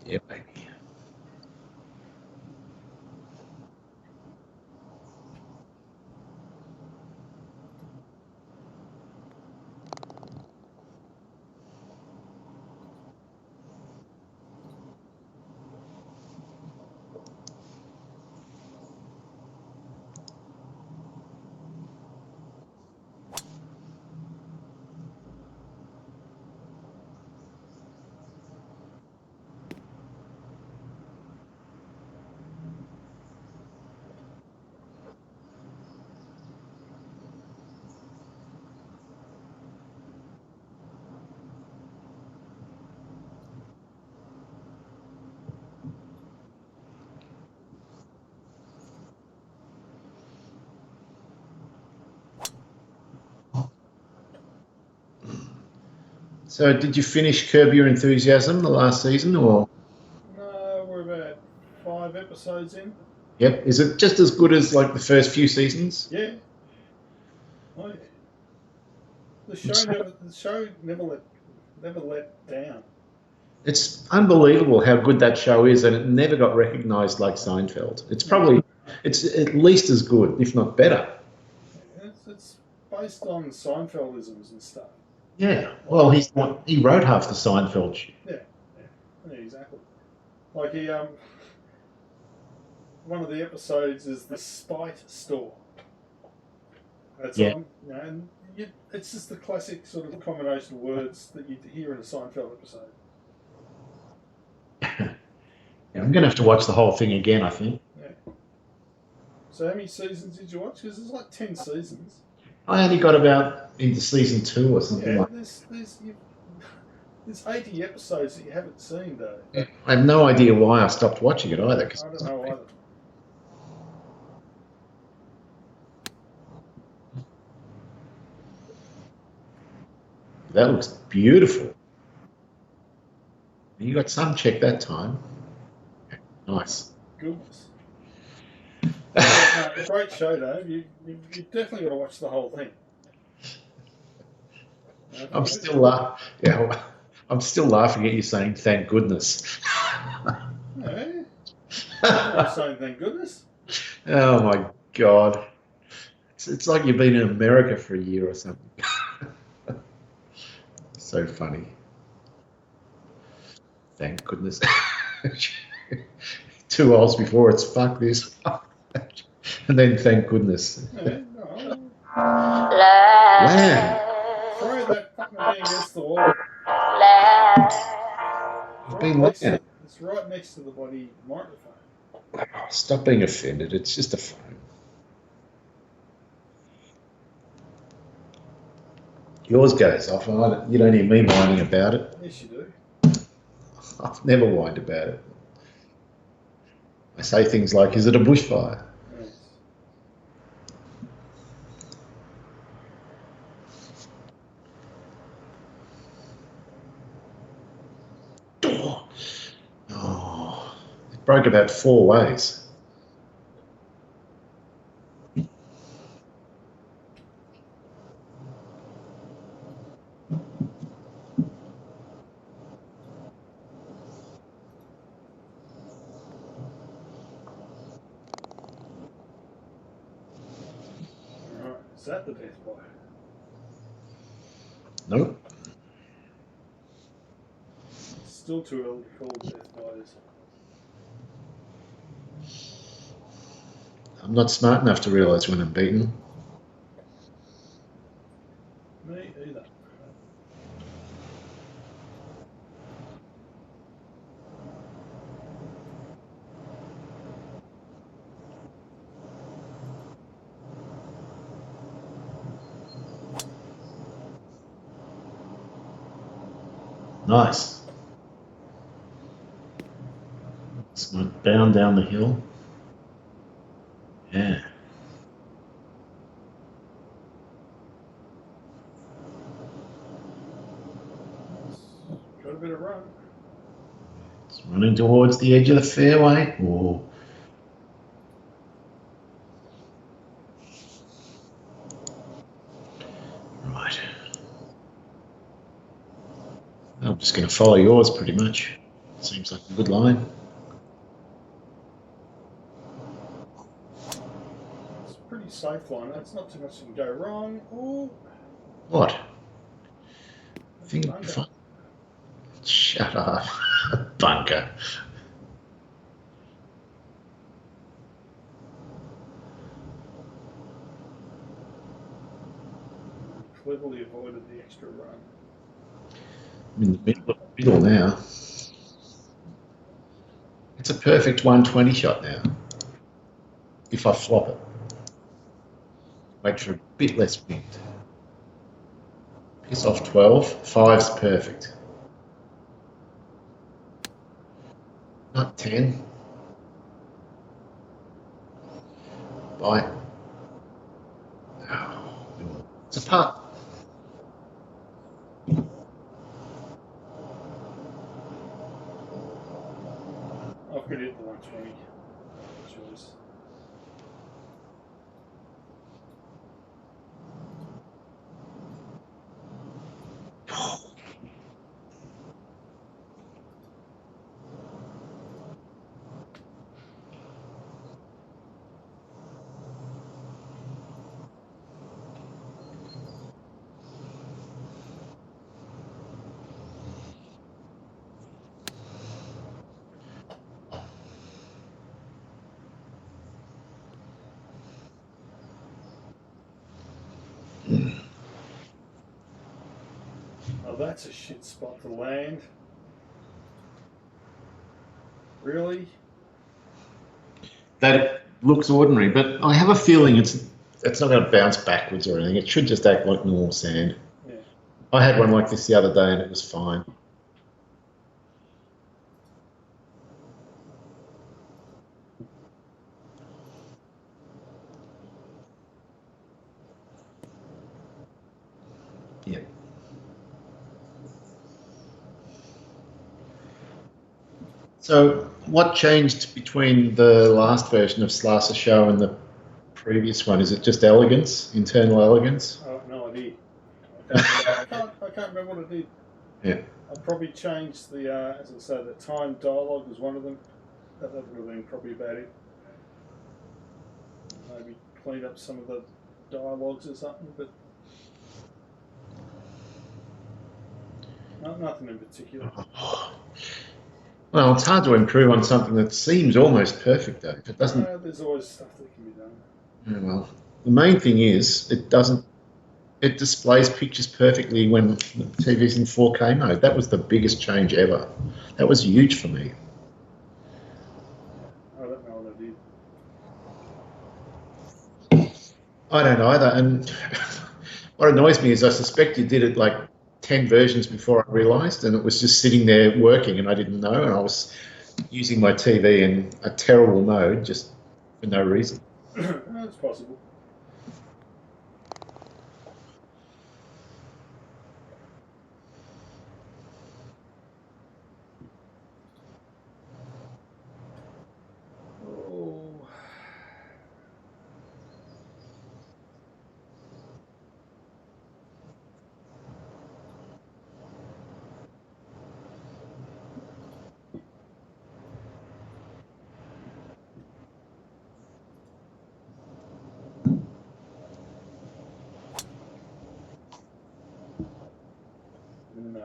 S1: Yeah, baby. So, did you finish Curb Your Enthusiasm the last season, or?
S2: No, we're about 5 episodes in.
S1: Yep. Is it just as good as like the first few seasons?
S2: Yeah. Oh, yeah. The show never let down.
S1: It's unbelievable how good that show is, and it never got recognised like Seinfeld. It's at least as good, if not better.
S2: It's based on Seinfeldisms and stuff.
S1: Yeah. Well, he wrote half the Seinfeld shit.
S2: Yeah, exactly. Like one of the episodes is the Spite Store. That's
S1: Yeah.
S2: on, and it's just the classic sort of combination of words that you hear in a Seinfeld episode.
S1: Yeah, I'm going to have to watch the whole thing again, I think.
S2: Yeah. So how many seasons did you watch? Because there's like 10 seasons.
S1: I only got about into season 2 or something like
S2: that. There's 80 episodes that you haven't seen, though.
S1: that. I have no idea why I stopped watching it either.
S2: I don't know either.
S1: That looks beautiful. You got sun check that time. Nice.
S2: Goodness. No, great show, though. You definitely got to watch the whole thing.
S1: I'm still laughing at you saying thank goodness.
S2: Yeah. I'm saying thank goodness.
S1: Oh my god. It's like you've been in America for a year or something. So funny. Thank goodness. 2 hours before it's fuck this. And then thank goodness.
S2: Yeah, no.
S1: Wow.
S2: Throw that fucking thing against the wall.
S1: You've been loud.
S2: It's right next to the bloody microphone.
S1: Stop being offended. It's just a phone. Yours goes off. You don't hear me whining about it.
S2: Yes, you do.
S1: I've never whined about it. I say things like, is it a bushfire?
S2: Yes.
S1: Oh, it broke about 4 ways.
S2: Alright, is that the death blow?
S1: Nope.
S2: Still too early to call death blows.
S1: I'm not smart enough to realise when I'm beaten.
S2: Me either.
S1: Nice. It's went bound down the hill. Yeah.
S2: Got a bit of run.
S1: It's running towards the edge of the fairway. Oh. Right. I'm just going to follow yours pretty much. Seems like a good line.
S2: It's a pretty safe line. It's not too much that can go wrong. Ooh,
S1: What?
S2: that's a
S1: Think
S2: bunker.
S1: Shut up. Bunker.
S2: Cleverly avoided the extra run.
S1: I'm in the middle now. It's a perfect 120 shot now. If I flop it. Wait for a bit less wind. Piss off 12. 5's perfect. Not 10. Bye. It's a putt.
S2: I could hit the 120. Choice. Oh, that's a shit spot to land. Really?
S1: That looks ordinary, but I have a feeling it's not going to bounce backwards or anything. It should just act like normal sand.
S2: Yeah.
S1: I had one like this the other day and it was fine. Yeah. So, what changed between the last version of Slicer Show and the previous one? Is it just elegance, internal elegance?
S2: Oh, no idea. I can't remember what I did.
S1: Yeah.
S2: I probably changed the, as I say, the time dialogue was one of them. That would have been probably about it. Maybe cleaned up some of the dialogues or something, but nothing in particular.
S1: Well, it's hard to improve on something that seems almost perfect, though. If it doesn't,
S2: There's always stuff that can be done.
S1: yeah, well, the main thing is it doesn't. It displays pictures perfectly when the TV's in 4K mode. That was the biggest change ever. That was huge for me.
S2: I don't know what I did.
S1: I don't either. And what annoys me is I suspect you did it like 10 versions before I realised, and it was just sitting there working and I didn't know, and I was using my TV in a terrible mode just for no reason.
S2: That's possible. Oh. No.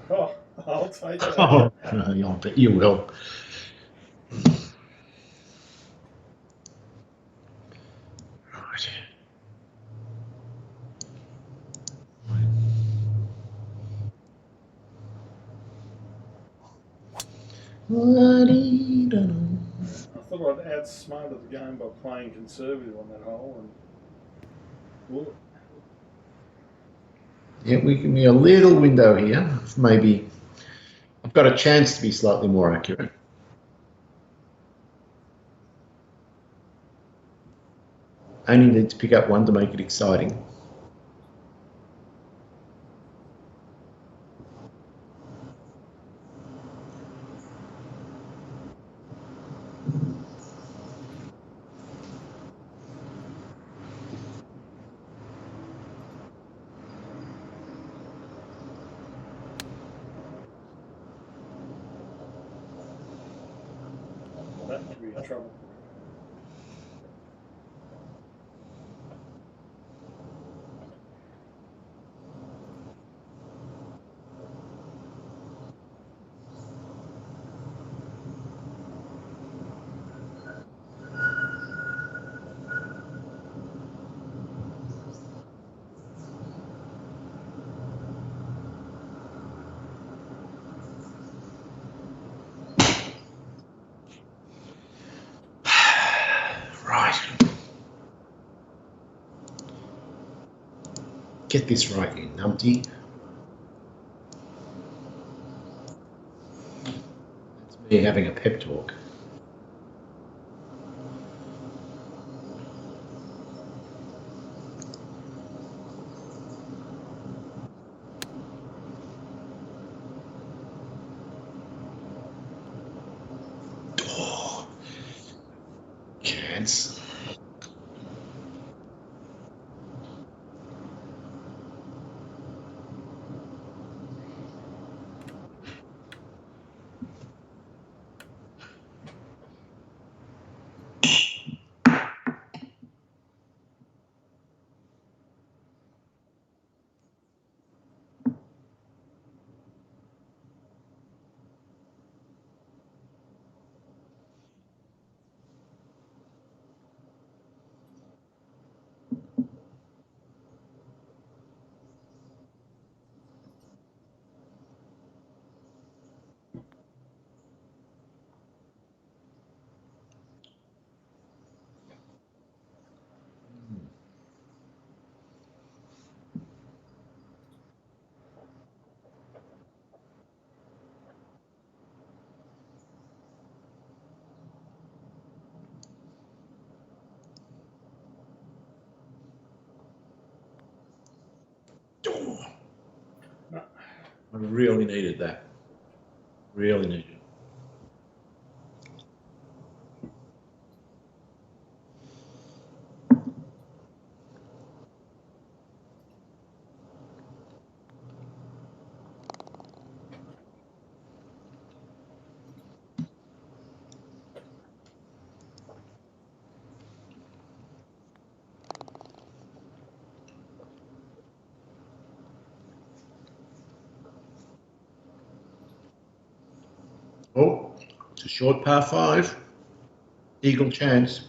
S2: Oh, I'll take that.
S1: Oh, I bet you will. Right.
S2: I thought I'd outsmarted the game by playing conservative on that hole and blew it.
S1: Yeah, we give me a little window here. Maybe I've got a chance to be slightly more accurate. Only need to pick up one to make it exciting.
S2: be in trouble.
S1: Right. Get this right, you numpty. That's me having a pep talk. Oh, cats. Oh,
S2: No.
S1: I really needed that. Really needed it. Oh, it's a short par 5. Eagle chance.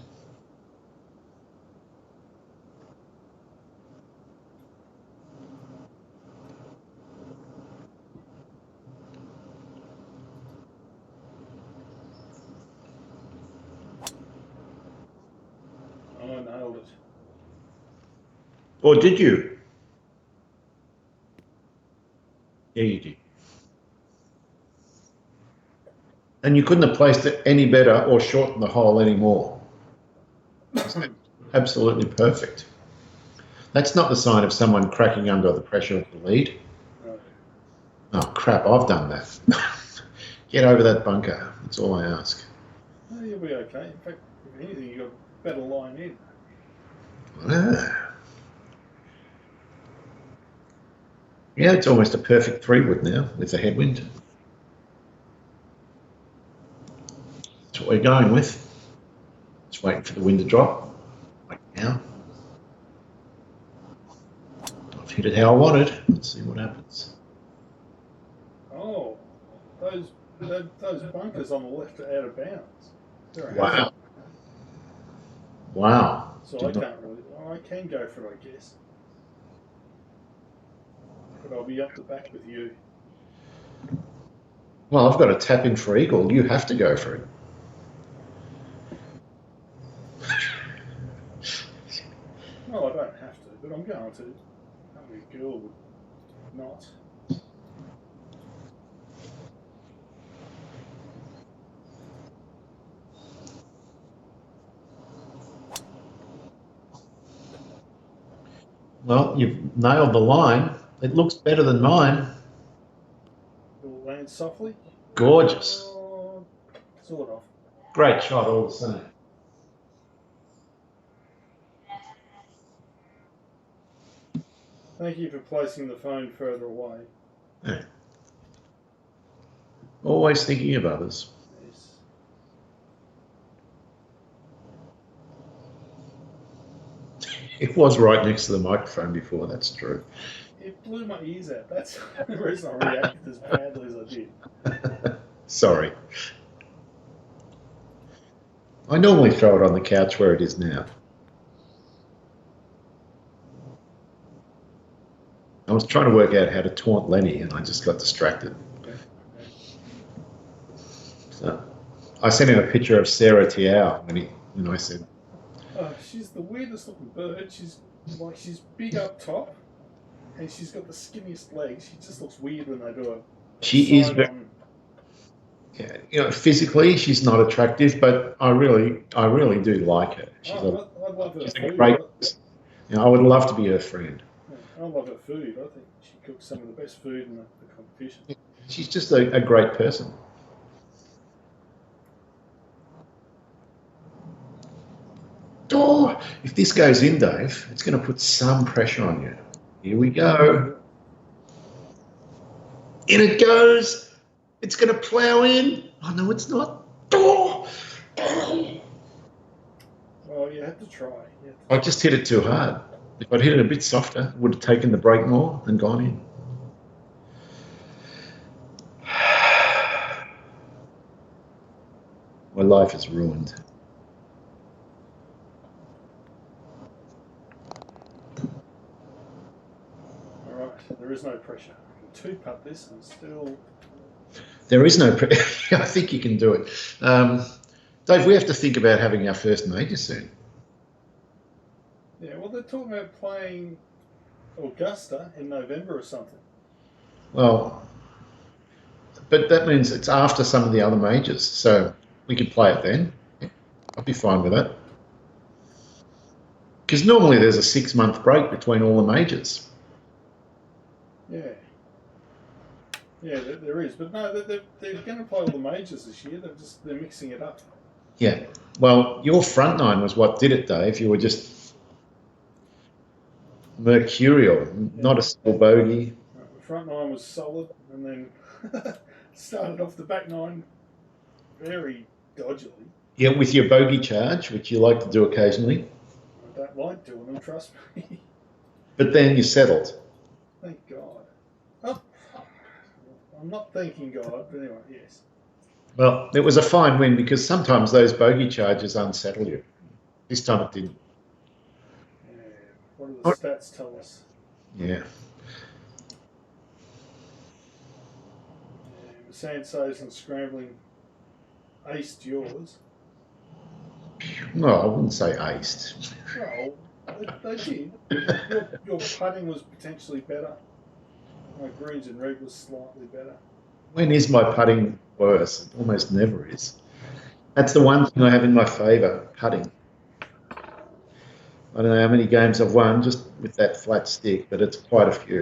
S2: Oh, I nailed it.
S1: Or did you? Yeah, you did. And you couldn't have placed it any better or shortened the hole any more. Absolutely perfect. That's not the sign of someone cracking under the pressure of the lead.
S2: No.
S1: Oh, crap, I've done that. Get over that bunker. That's all I ask.
S2: No, you'll be okay. In fact, if anything, you got a better line in.
S1: Ah. Yeah, it's almost a perfect 3-wood now with the headwind. That's what we're going with. Just waiting for the wind to drop. Like now. I've hit it how I wanted. Let's see what happens.
S2: Oh, those bunkers on the left are out of bounds. They're a
S1: Wow.
S2: hazard.
S1: Wow.
S2: So I can't really. Well, I can go for it, I guess. But I'll be up the back with you.
S1: Well, I've got a tap in for eagle. You have to go for it.
S2: Well, I don't have to, but I'm going to. Only a girl would not.
S1: Well, you've nailed the line. It looks better than mine.
S2: Will land softly.
S1: Gorgeous.
S2: Sort of.
S1: Great shot all the same.
S2: Thank you for placing the phone further away.
S1: Yeah. Always thinking of others.
S2: Yes.
S1: It was right next to the microphone before, that's true.
S2: It blew my ears out. That's the reason I reacted as badly as I did.
S1: Sorry. I normally throw it on the couch where it is now. I was trying to work out how to taunt Lenny and I just got distracted.
S2: Okay.
S1: So I sent him a picture of Sarah Tiao when I said,
S2: Oh, she's the weirdest looking bird. She's big up top, and she's got the skinniest legs. She just looks weird when they do a
S1: she is
S2: side
S1: very,
S2: on.
S1: yeah, physically she's not attractive, but I really do like her.
S2: I love her
S1: She's a
S2: food.
S1: great, I would love to be her friend.
S2: I love her food. I think she cooks some of the best food in the competition.
S1: She's just a great person. Oh, if this goes in, Dave, it's going to put some pressure on you. Here we go. In it goes. It's going to plough in. Oh, no, it's not. Oh.
S2: Well, you have to try.
S1: I just hit it too hard. If I'd hit it a bit softer, it would have taken the break more and gone in. My life is ruined.
S2: All right, there is no pressure. I can two-putt this and still.
S1: There is no pressure. I think you can do it. Dave, we have to think about having our first major soon.
S2: Yeah, well, they're talking about playing Augusta in November or something.
S1: Well, but that means it's after some of the other majors, so we could play it then. I'd be fine with that. Because normally there's a 6-month break between all the majors.
S2: Yeah. Yeah, there is, but no, they're going to play all the majors this year. They're mixing it up.
S1: Yeah. Well, your front nine was what did it, Dave. You were just mercurial, not a single bogey.
S2: The front nine was solid, and then started off the back nine very dodgily.
S1: Yeah, with your bogey charge, which you like to do occasionally.
S2: I don't like doing them, trust me.
S1: But then you settled.
S2: Thank God. Oh, I'm not thanking God, but anyway, yes.
S1: Well, it was a fine win because sometimes those bogey charges unsettle you. This time it didn't.
S2: Yeah. What do the stats tell us?
S1: Yeah.
S2: Sanso's and scrambling aced yours.
S1: No, I wouldn't say aced.
S2: Well, they did. Your putting was potentially better. My greens and red was slightly better.
S1: When is my putting worse? It almost never is. That's the one thing I have in my favour, putting. I don't know how many games I've won just with that flat stick, but it's quite a few.